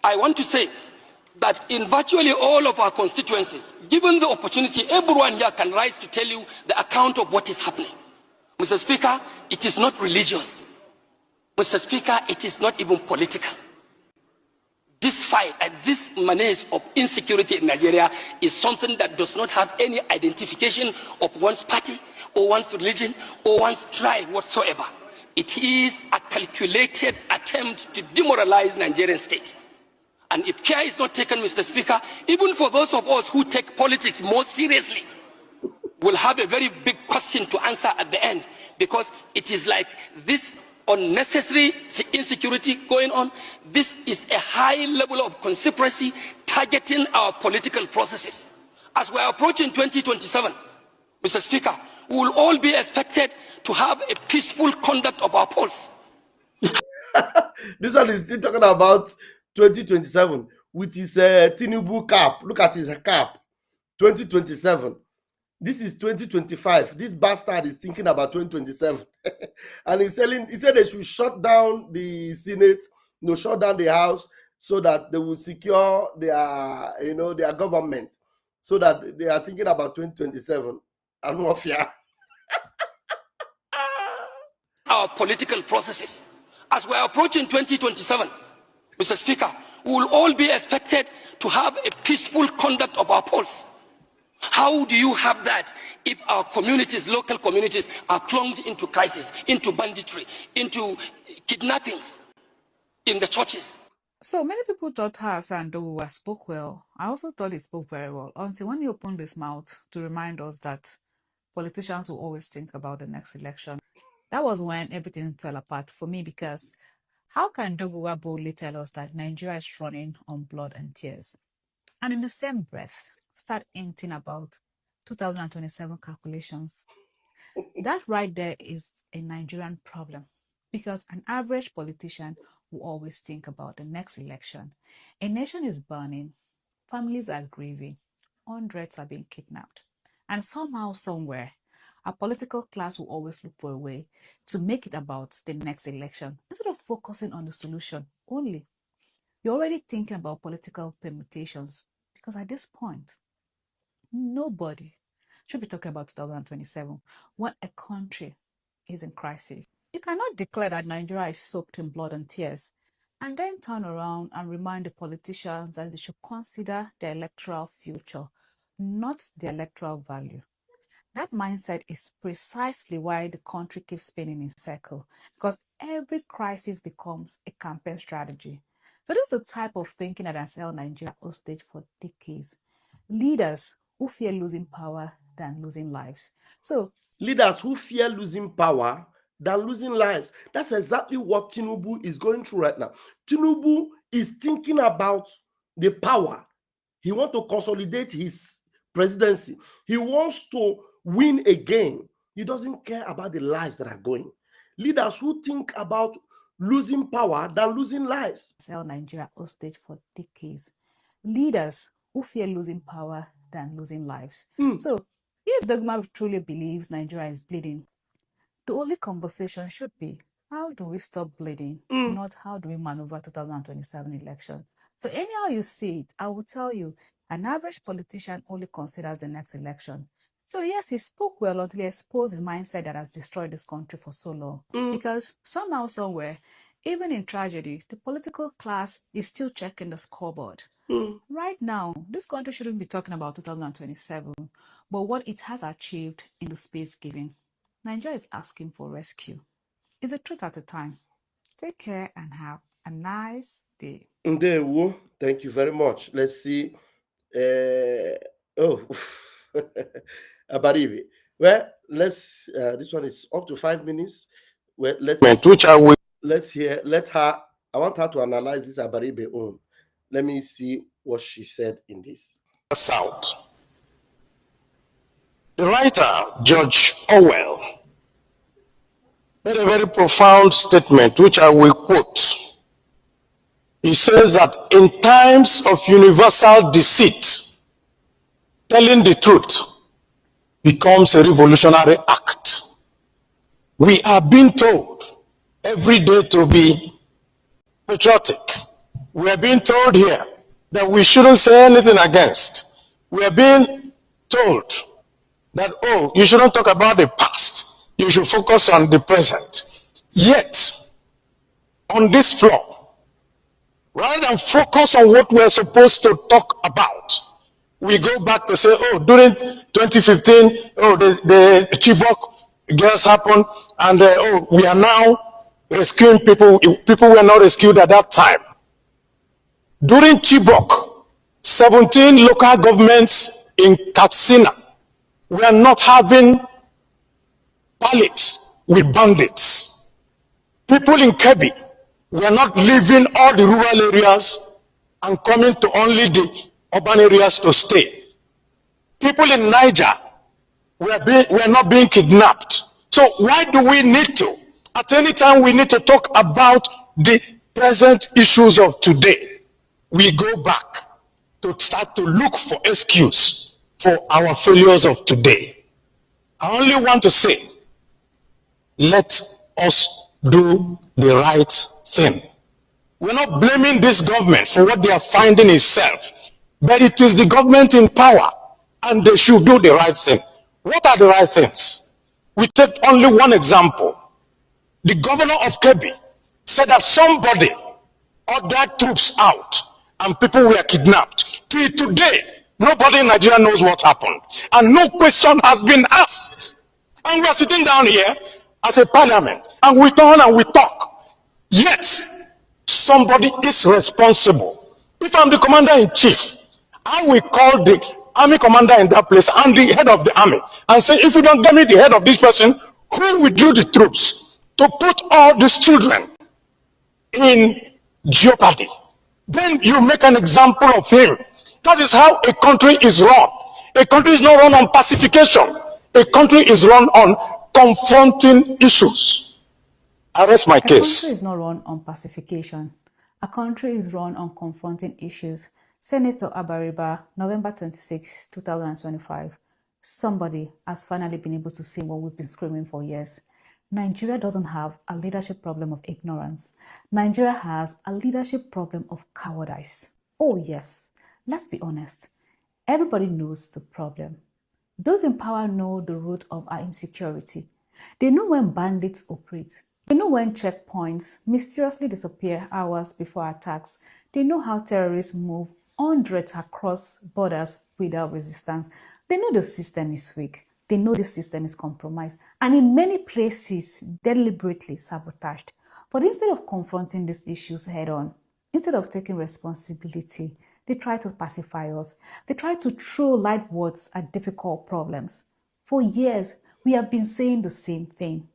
I want to say that in virtually all of our constituencies, given the opportunity, everyone here can rise to tell you the account of what is happening. Mr. Speaker, it is not religious. Mr. Speaker, it is not even political. This fight and this menace of insecurity in Nigeria is something that does not have any identification of one's party or one's religion or one's tribe whatsoever. It is a calculated attempt to demoralize Nigerian state. And if care is not taken, Mr. Speaker, even for those of us who take politics more seriously, we'll have a very big question to answer at the end, because it is like this unnecessary insecurity going on. This is a high level of conspiracy targeting our political processes. As we are approaching 2027, Mr. Speaker, we will all be expected to have a peaceful conduct of our polls. This one is still talking about 2027 with his Tinubu cap. Look at his cap. 2027. This is 2025. This bastard is thinking about 2027. And he said they should shut down the Senate, shut down the House, so that they will secure their government. So that they are thinking about 2027. And no fear. Our political processes. As we are approaching 2027, Mr. Speaker, we will all be expected to have a peaceful conduct of our polls. How do you have that if our communities, local communities, are plunged into crisis, into banditry, into kidnappings in the churches? So many people thought Hassan Doguwa spoke well. I also thought he spoke very well, until when he opened his mouth to remind us that politicians will always think about the next election. That was when everything fell apart for me, because how can Doguwa boldly tell us that Nigeria is running on blood and tears, and in the same breath start hinting about 2027 calculations? That right there is a Nigerian problem, because an average politician will always think about the next election. A nation is burning, families are grieving, hundreds are being kidnapped, and somehow, somewhere, our political class will always look for a way to make it about the next election instead of focusing on the solution only. You're already thinking about political permutations, because at this point, nobody should be talking about 2027 when a country is in crisis. You cannot declare that Nigeria is soaked in blood and tears and then turn around and remind the politicians that they should consider their electoral future, not the electoral value. That mindset is precisely why the country keeps spinning in circle, because every crisis becomes a campaign strategy. So this is the type of thinking that has held Nigeria hostage for decades. Leaders who fear losing power than losing lives. So leaders who fear losing power than losing lives. That's exactly what Tinubu is going through right now. Tinubu is thinking about the power. He wants to consolidate his presidency. He wants to win again. He doesn't care about the lives that are going. Leaders who think about losing power than losing lives. Held Nigeria hostage for decades. Leaders who fear losing power than losing lives. So if Dogma truly believes Nigeria is bleeding, the only conversation should be, how do we stop bleeding, not how do we maneuver 2027 election. So anyhow you see it, I will tell you, an average politician only considers the next election. So yes, he spoke well until he exposed his mindset that has destroyed this country for so long. Because somehow, somewhere, even in tragedy, the political class is still checking the scoreboard. Right now, this country shouldn't be talking about 2027, but what it has achieved in the space given. Nigeria is asking for rescue. It's a truth at a time. Take care and have a nice day. Ndewo, thank you very much. Let's see. Oh, Abaribe. Well, let's. This one is up to 5 minutes. Well, let's hear. Let her. I want her to analyze this Abaribe own. Let me see what she said in this. South. The writer, George Orwell, made a very profound statement, which I will quote. He says that in times of universal deceit, telling the truth becomes a revolutionary act. We are being told every day to be patriotic. We are being told here that we shouldn't say anything against. We are being told that, oh, you shouldn't talk about the past. You should focus on the present. Yet, on this floor, rather than focus on what we're supposed to talk about, we go back to say, oh, during 2015, oh, the Chibok girls happened, and oh, we are now rescuing people. People were not rescued at that time. During Chibok, 17 local governments in Katsina were not having parleys with bandits. People in Kebbi were not leaving all the rural areas and coming to only the urban areas to stay. People in Niger were not being kidnapped. So why do we need to? At any time we need to talk about the present issues of today. We go back to start to look for excuse for our failures of today. I only want to say, let us do the right thing. We're not blaming this government for what they are finding itself, but it is the government in power, and they should do the right thing. What are the right things? We take only one example. The governor of Kebbi said that somebody ordered troops out and people were kidnapped. Till today, nobody in Nigeria knows what happened, and no question has been asked. And we are sitting down here as a parliament, and we turn and we talk. Yet, somebody is responsible. If I'm the commander-in-chief, I will call the army commander in that place and the head of the army and say, if you don't get me the head of this person, who withdrew the troops to put all these children in jeopardy? Then you make an example of him. That is how a country is run. A country is not run on pacification. A country is run on confronting issues. I rest my case. A country is not run on pacification. A country is run on confronting issues. Senator Abariba, November 26, 2025. Somebody has finally been able to say what we've been screaming for years. Nigeria doesn't have a leadership problem of ignorance. Nigeria has a leadership problem of cowardice. Oh yes, let's be honest. Everybody knows the problem. Those in power know the root of our insecurity. They know when bandits operate. They know when checkpoints mysteriously disappear hours before attacks. They know how terrorists move hundreds across borders without resistance. They know the system is weak. They know the system is compromised, and in many places deliberately sabotaged. But instead of confronting these issues head on, instead of taking responsibility, they try to pacify us. They try to throw light words at difficult problems. For years, we have been saying the same thing.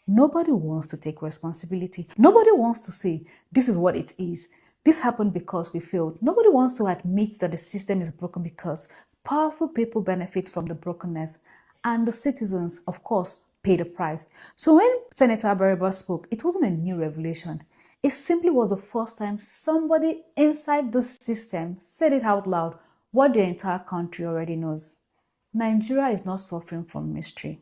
Nobody wants to take responsibility. Nobody wants to say, this is what it is. This happened because we failed. Nobody wants to admit that the system is broken because powerful people benefit from the brokenness. And the citizens, of course, pay the price. So when Senator Abariba spoke, it wasn't a new revelation. It simply was the first time somebody inside the system said it out loud, what the entire country already knows. Nigeria is not suffering from mystery.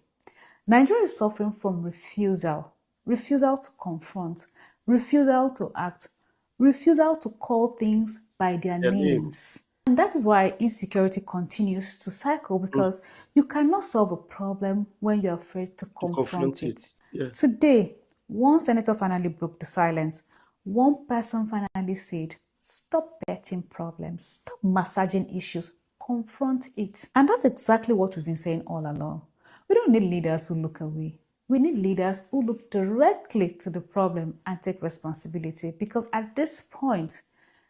Nigeria is suffering from refusal. Refusal to confront. Refusal to act. Refusal to call things by their names. And that is why insecurity continues to cycle, because you cannot solve a problem when you're afraid to confront it. Yeah. Today, one senator finally broke the silence. One person finally said, stop betting problems, stop massaging issues, confront it. And that's exactly what we've been saying all along. We don't need leaders who look away. We need leaders who look directly to the problem and take responsibility, because at this point,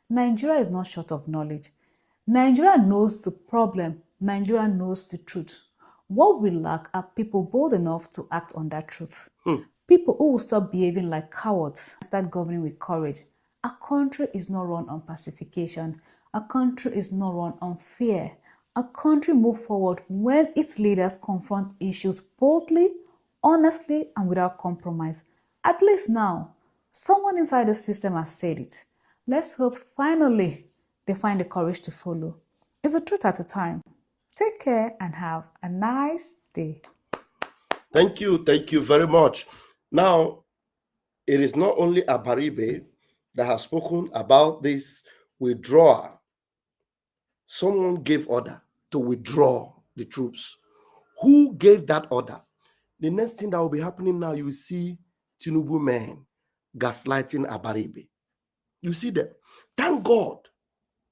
Nigeria is not short of knowledge. Nigeria knows the problem. Nigeria knows the truth. What we lack are people bold enough to act on that truth. People who will stop behaving like cowards and start governing with courage. A country is not run on pacification. A country is not run on fear. A country moves forward when its leaders confront issues boldly, honestly, and without compromise. At least now, someone inside the system has said it. Let's hope finally they find the courage to follow. It's a truth at a time. Take care and have a nice day. Thank you very much. Now, it is not only Abaribe that has spoken about this withdrawal. Someone gave order to withdraw the troops. Who gave that order? The next thing that will be happening now, you will see Tinubu men gaslighting Abaribe. You see them. Thank God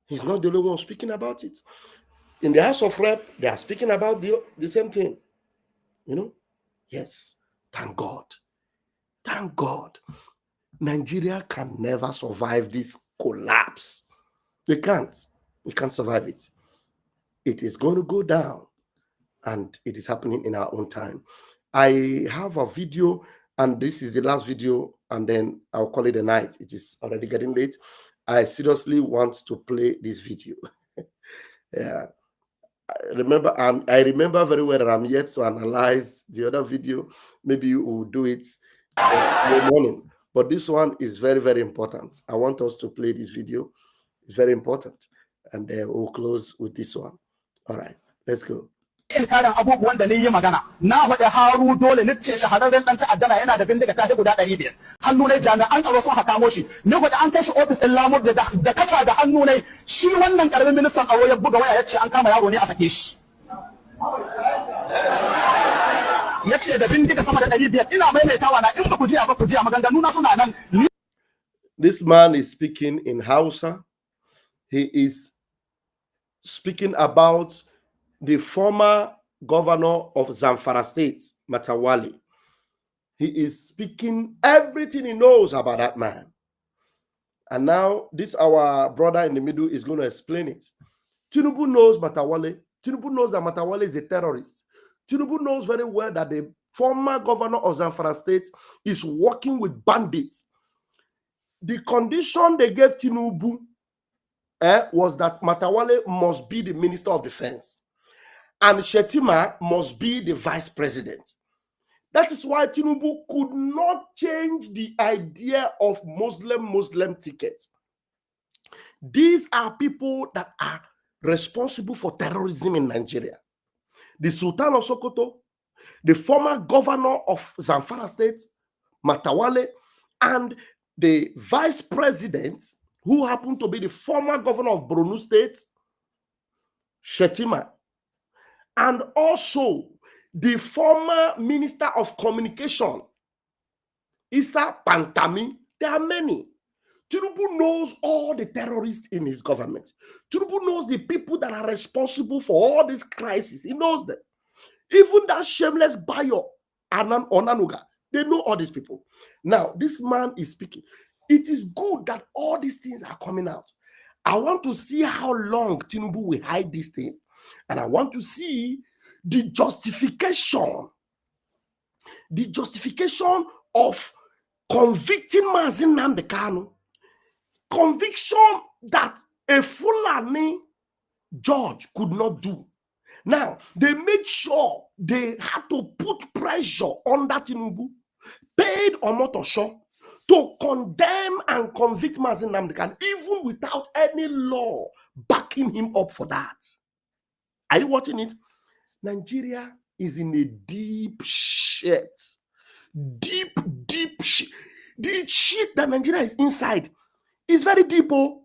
he's not the only one speaking about it. In the House of Rep, they are speaking about the same thing. You know? Yes. Thank God. Thank God. Nigeria can never survive this collapse. They can't. We can't survive it. It is going to go down, and it is happening in our own time. I have a video, and this is the last video, and then I'll call it a night. It is already getting late. I seriously want to play this video. Yeah. I remember very well that I'm yet to analyze the other video. Maybe you will do it in the morning. But this one is very, very important. I want us to play this video. It's very important. And we'll close with this one. All right, let's go. Inkarin abubuwan da ni yi magana na faɗi haru dole ni ce shahararren dan ta'addana yana da bindiga ta guda 500 hannu ne jami'an tsaro sun haka shi ni gwada an kai shi ofis ɗin lamur da kaca da hannu ne shi wannan karamin ministan tsaro ya buga waya ya ce an kama yaro ne a sake shi ya ce da bindiga sama da 500 ina maimaitawa na in ba ku ji a maganganu na suna nan. This man is speaking in Hausa. He is speaking about the former governor of Zamfara State, Matawali. He is speaking everything he knows about that man. And now this our brother in the middle is going to explain it. Tinubu knows Matawale. Tinubu knows that Matawale is a terrorist. Tinubu knows very well that the former governor of Zamfara State is working with bandits. The condition they gave Tinubu was that Matawale must be the Minister of Defense and Shetima must be the Vice President. That is why Tinubu could not change the idea of Muslim ticket. These are people that are responsible for terrorism in Nigeria. The Sultan of Sokoto, the former governor of Zamfara State, Matawale, and the Vice President, who happened to be the former governor of Borno State, Shetima, and also the former Minister of Communication, Issa Pantami. There are many. Tinubu knows all the terrorists in his government. Tinubu knows the people that are responsible for all this crisis. He knows them. Even that shameless Bayo Onanuga, they know all these people. Now, this man is speaking. It is good that all these things are coming out. I want to see how long Tinubu will hide this thing. And I want to see the justification of convicting Mazin Nnamdi Kanu. Conviction that a Fulani judge could not do. Now, they made sure they had to put pressure on that Tinubu, paid Omotosho to condemn and convict Mazin Nnamdi Kanu, even without any law backing him up for that. Are you watching it? Nigeria is in a deep shit. Deep shit. The shit that Nigeria is inside is very deep. Oh.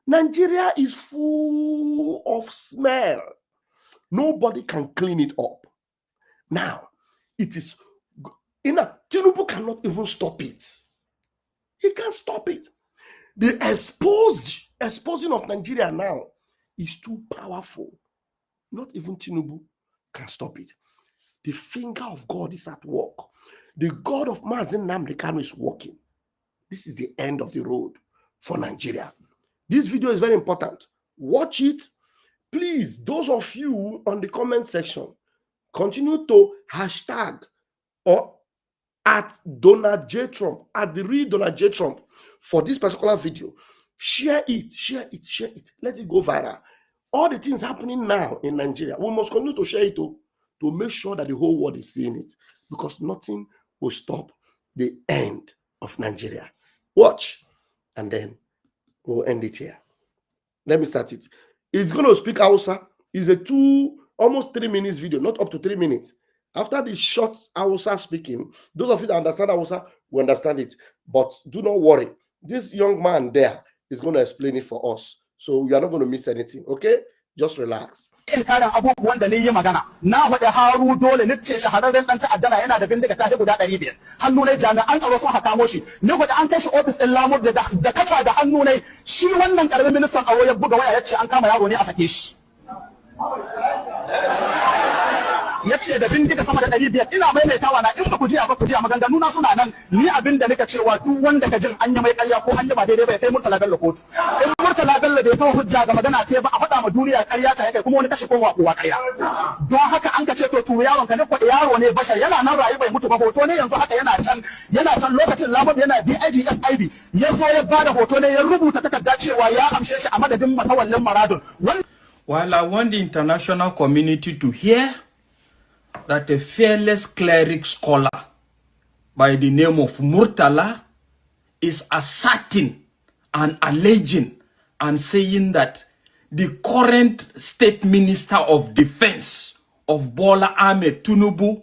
Nigeria is full of smell. Nobody can clean it up. Now, it is, Tinubu cannot even stop it. He can't stop it. The exposing of Nigeria now is too powerful. Not even Tinubu can stop it. The finger of God is at work. The God of Mazen Nnamdi Kanu is working. This is the end of the road for Nigeria. This video is very important. Watch it. Please, those of you on the comment section, continue to hashtag or at Donald J. Trump, at the real Donald J. Trump for this particular video. Share it, share it, share it. Let it go viral. All the things happening now in Nigeria, we must continue to share it to make sure that the whole world is seeing it, because nothing will stop the end of Nigeria. Watch, and then we'll end it here. Let me start it. It's going to speak Hausa. It's a almost 3 minutes video, not up to 3 minutes. After this short Hausa speaking, those of you that understand Hausa will understand it. But do not worry. This young man there is going to explain it for us. So you are not going to miss anything, okay? Just relax. In karin abubuwan da ni yi magana na faɗi haru dole ni ce shahararren dan ta'addana yana da bindiga ta guda 500 hannu ne jami'an tsaro sun haka moshi ni faɗi an kai shi office din lamur da kaca da hannu ne shi wannan karamin ministan tsaro ya buga waya yace an kama yaro ne a sake shi yace da bindiga sama da 500 ina maimaitawa na in ba ku ji ba ku ji maganganu na suna nan ni abin da nika cewa duk wanda ka jin an yi mai ƙarya ko an yi ba daidai ba ya kai Murtala Bello kotu in Murtala Bello bai kawo hujja ga magana sai ba a faɗa ma duniya ƙarya ta kai kuma wani kashe kowa ƙarya don haka an ka ce to turu yaron ka ne ko yaro ne bashar yana nan rayu bai mutu ba hoto ne yanzu haka yana can lokacin lamar yana DIG FIB ya zo ya bada hoto ne ya rubuta takarda cewa ya amshe shi a madadin matawallin Maradon. While I want the international community to hear that a fearless cleric scholar by the name of Murtala is asserting and alleging and saying that the current state minister of defense of Bola Ahmed Tinubu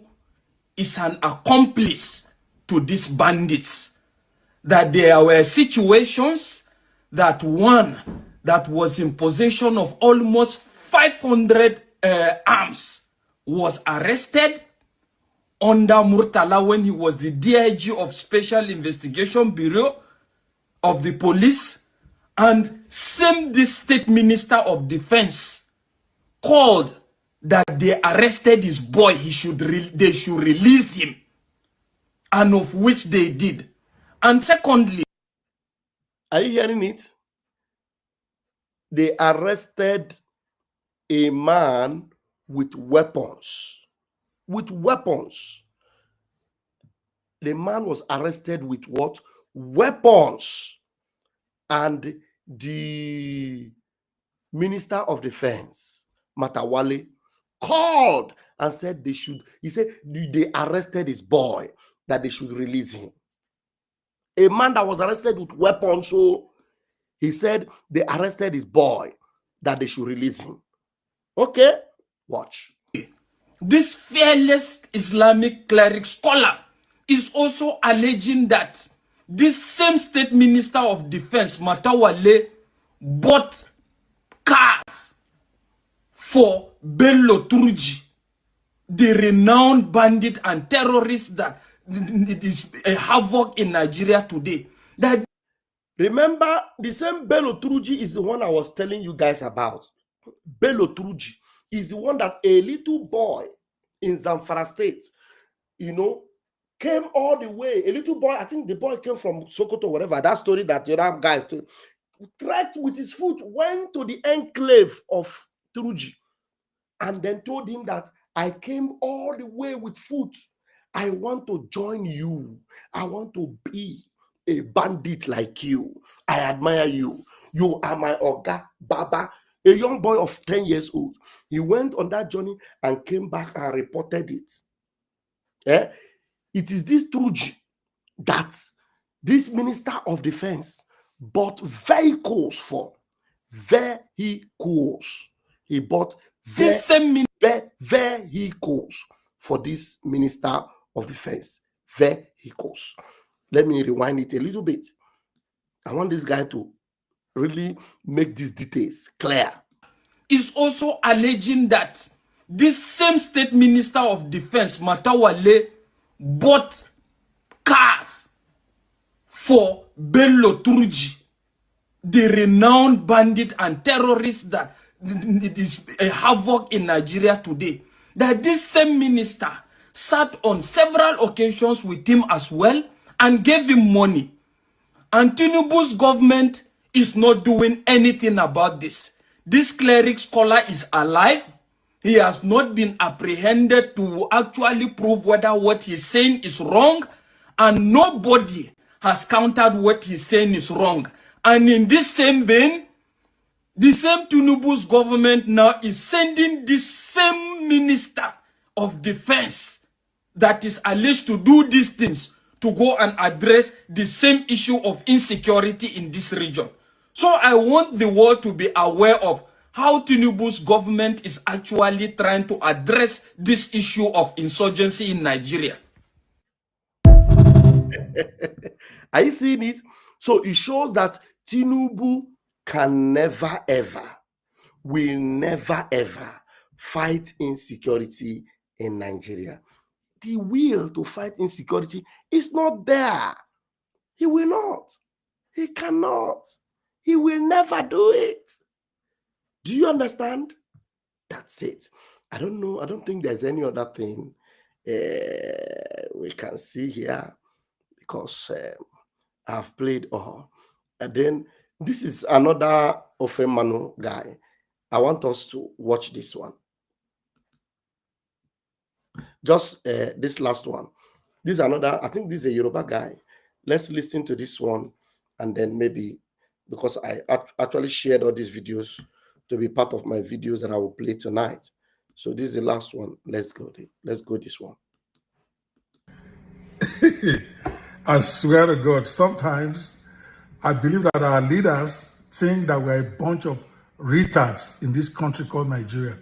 is an accomplice to these bandits, that there were situations that one that was in possession of almost 500 arms was arrested under Murtala when he was the DIG of Special Investigation Bureau of the police, and this state minister of defense called that they arrested his boy, they should release him, and of which they did. And secondly, are you hearing it? They arrested a man with weapons. With weapons. The man was arrested with what? Weapons. And the Minister of Defense, Matawale, called and said they arrested his boy, that they should release him. A man that was arrested with weapons, so he said they arrested his boy, that they should release him. Okay, watch. This fearless Islamic cleric scholar is also alleging that this same state minister of defense, Matawale, bought cars for Bello Turji, the renowned bandit and terrorist that is a havoc in Nigeria today. That remember, the same Bello Turji is the one I was telling you guys about. Bello Turji is the one that a little boy in Zamfara State, came all the way. A little boy, I think the boy came from Sokoto, whatever. That story that the other guy tried with his foot, went to the enclave of Turji, and then told him that I came all the way with foot. I want to join you. I want to be a bandit like you. I admire you. You are my Oga Baba. A young boy of 10 years old. He went on that journey and came back and reported it. It is this Turji that this Minister of Defense bought vehicles for. Vehicles. He bought vehicles for this Minister of Defense. Vehicles. Let me rewind it a little bit. I want this guy to really make these details clear. Is also alleging that this same state minister of defense, Matawale, bought cars for Bello Turji, the renowned bandit and terrorist that is a havoc in Nigeria today. That this same minister sat on several occasions with him as well and gave him money. And Tinubu's government is not doing anything about this. This cleric scholar is alive. He has not been apprehended to actually prove whether what he's saying is wrong. And nobody has countered what he's saying is wrong. And in this same vein, the same Tinubu's government now is sending this same minister of defense that is alleged to do these things to go and address the same issue of insecurity in this region. So I want the world to be aware of how Tinubu's government is actually trying to address this issue of insurgency in Nigeria. Are you seeing it? So it shows that Tinubu can never ever, will never ever fight insecurity in Nigeria. The will to fight insecurity is not there. He will not. He cannot. He will never do it. Do you understand? That's it. I don't know. I don't think there's any other thing we can see here because I've played all. And then this is another Ofemanu guy. I want us to watch this one. Just this last one. This is another, I think this is a Yoruba guy. Let's listen to this one and then maybe, because I actually shared all these videos to be part of my videos that I will play tonight. So this is the last one. Let's go this one. I swear to God, sometimes I believe that our leaders think that we're a bunch of retards in this country called Nigeria.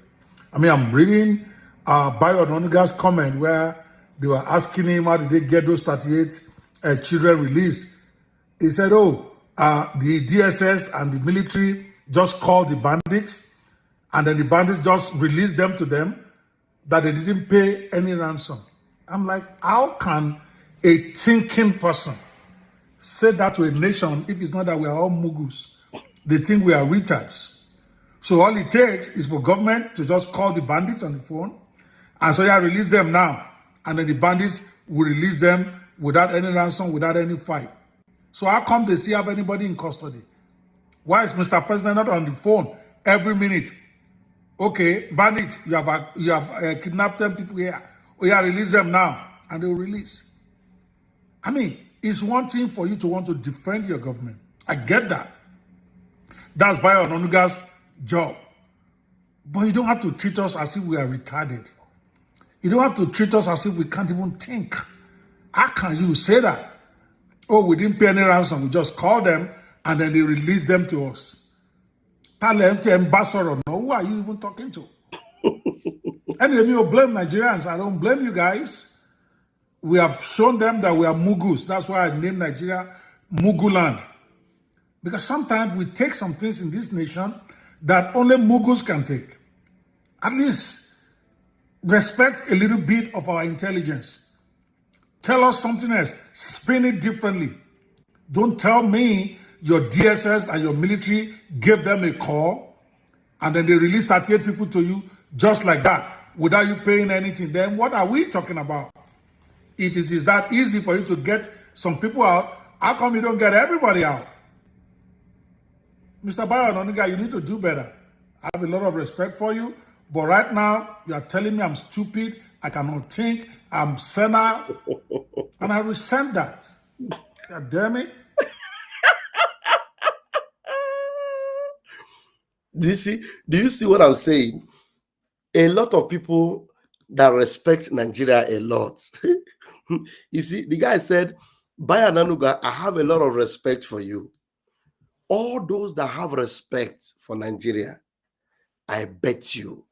I mean, I'm reading Bayo Onanuga's comment where they were asking him how did they get those 38 children released. He said, oh, the DSS and the military just called the bandits and then the bandits just released them to them, that they didn't pay any ransom. I'm like, how can a thinking person say that to a nation if it's not that we are all mugus? They think we are retards. So all it takes is for government to just call the bandits on the phone and so yeah, release them now. And then the bandits will release them without any ransom, without any fight. So how come they still have anybody in custody? Why is Mr. President not on the phone every minute? Okay, bandits, you have kidnapped 10 people here. Oh yeah, release them now. And they will release. I mean, it's one thing for you to want to defend your government. I get that. That's Bayo Onanuga's job. But you don't have to treat us as if we are retarded. You don't have to treat us as if we can't even think. How can you say that? Oh, we didn't pay any ransom. We just called them and then they released them to us. Talent ambassador, no, who are you even talking to? Anyway, you blame Nigerians. I don't blame you guys. We have shown them that we are mugus. That's why I named Nigeria Muguland. Because sometimes we take some things in this nation that only mugus can take. At least respect a little bit of our intelligence. Tell us something else. Spin it differently. Don't tell me your DSS and your military gave them a call and then they released 38 people to you just like that without you paying anything. Then what are we talking about? If it is that easy for you to get some people out, how come you don't get everybody out? Mr. Bayo Onanuga, you need to do better. I have a lot of respect for you, but right now you are telling me I'm stupid, I cannot think, I'm senile, and I resent that. God damn it. Do you see what I'm saying? A lot of people that respect Nigeria a lot. You see, the guy said, Bayo Onanuga, I have a lot of respect for you. All those that have respect for Nigeria, I bet you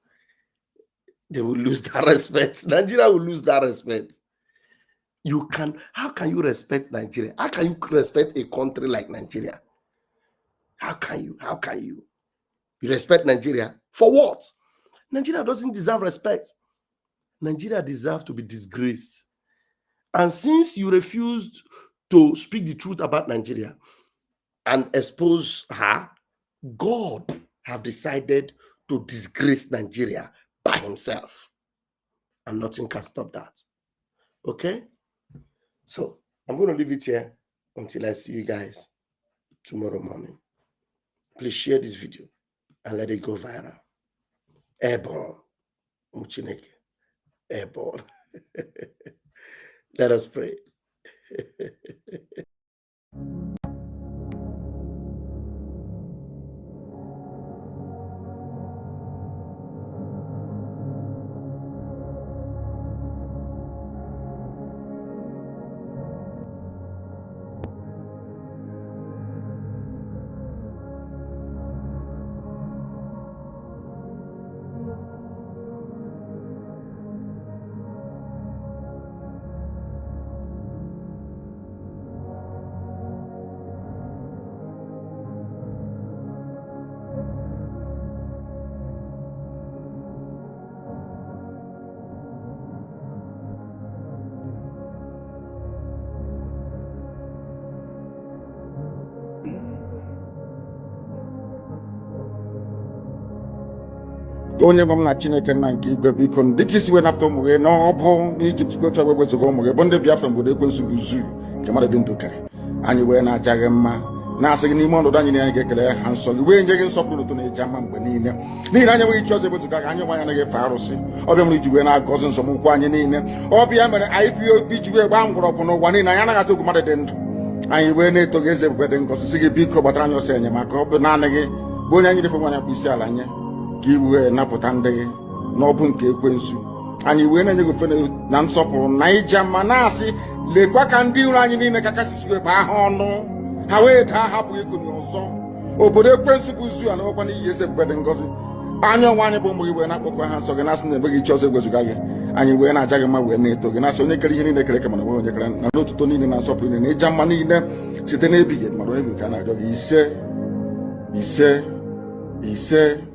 they will lose that respect. Nigeria will lose that respect. How can you respect Nigeria? How can you respect a country like Nigeria? How can you? You respect Nigeria? For what? Nigeria doesn't deserve respect. Nigeria deserves to be disgraced. And since you refused to speak the truth about Nigeria and expose her, God have decided to disgrace Nigeria by himself. And nothing can stop that. Okay? So I'm going to leave it here until I see you guys tomorrow morning. Please share this video and let it go viral. Airborne. Muchineke. Airborne. Let us pray. onye bụ m na Chineke nna nke igwe biko dịka isi wee napụta ụmụ gị n'ọbụ n'Ijipt gotu wee wezuga ụmụ gị bụ ndị Biafra mgbe ekwensu bụ zuu nke mmadụ dị ndụ kere anyị wee na-aja gị mma na-asị gị n'ime ọnọdụ anyị anyị ga-ekele ha nsọ gị wee nye gị nsọpụrụ n'ụtụ na-eji ama mgbe niile n'ihi na anyị enweghị chi ọzọ ewezuga gị anyị nwe anyị anaghị efe arụsị ọbịa mere iji wee na-agọzi nsọmụkwụ anyị niile ọbịa mere IPOB ji wee gbaa mgbọrọgwụ n'ụwa niile anyị anaghị atụ egwu mmadụ dị ndụ anyị wee na-eto gị eze ebube dị ngọzi sị gị biko gbatara anyị ọsọ enyemaka ọ bụ naanị gị bụ onye anyị nyefere nwa anyị akpụ isi ala nye ka i wee napụta ndị gị n'ọbụ nke ekwensu anyị wee na-enye gị ofe na nsọpụrụ na ija mma na-asị lekwa ka ndị iro anyị niile ka kasị wee baa ha ọnụ ha wee daa hapụghị ikonye ọzọ obodo ekwensu bụ zu ala nwekwa n'iyi eze ebube dị ngọzi anya ọnwa anyị bụ ụmụ gị wee na-akpọkwa ha nsọ gị na-asị na enweghị chi ọzọ egwezuga gị anyị wee na-aja gị mma wee na-eto gị na-asị onye kere ihe niile kere ka mana onwe onye kere na n'otuto niile na nsọpụrụ niile na ịja mma niile site n'ebighị mmadụ onye bi ka na-arịọ gị ise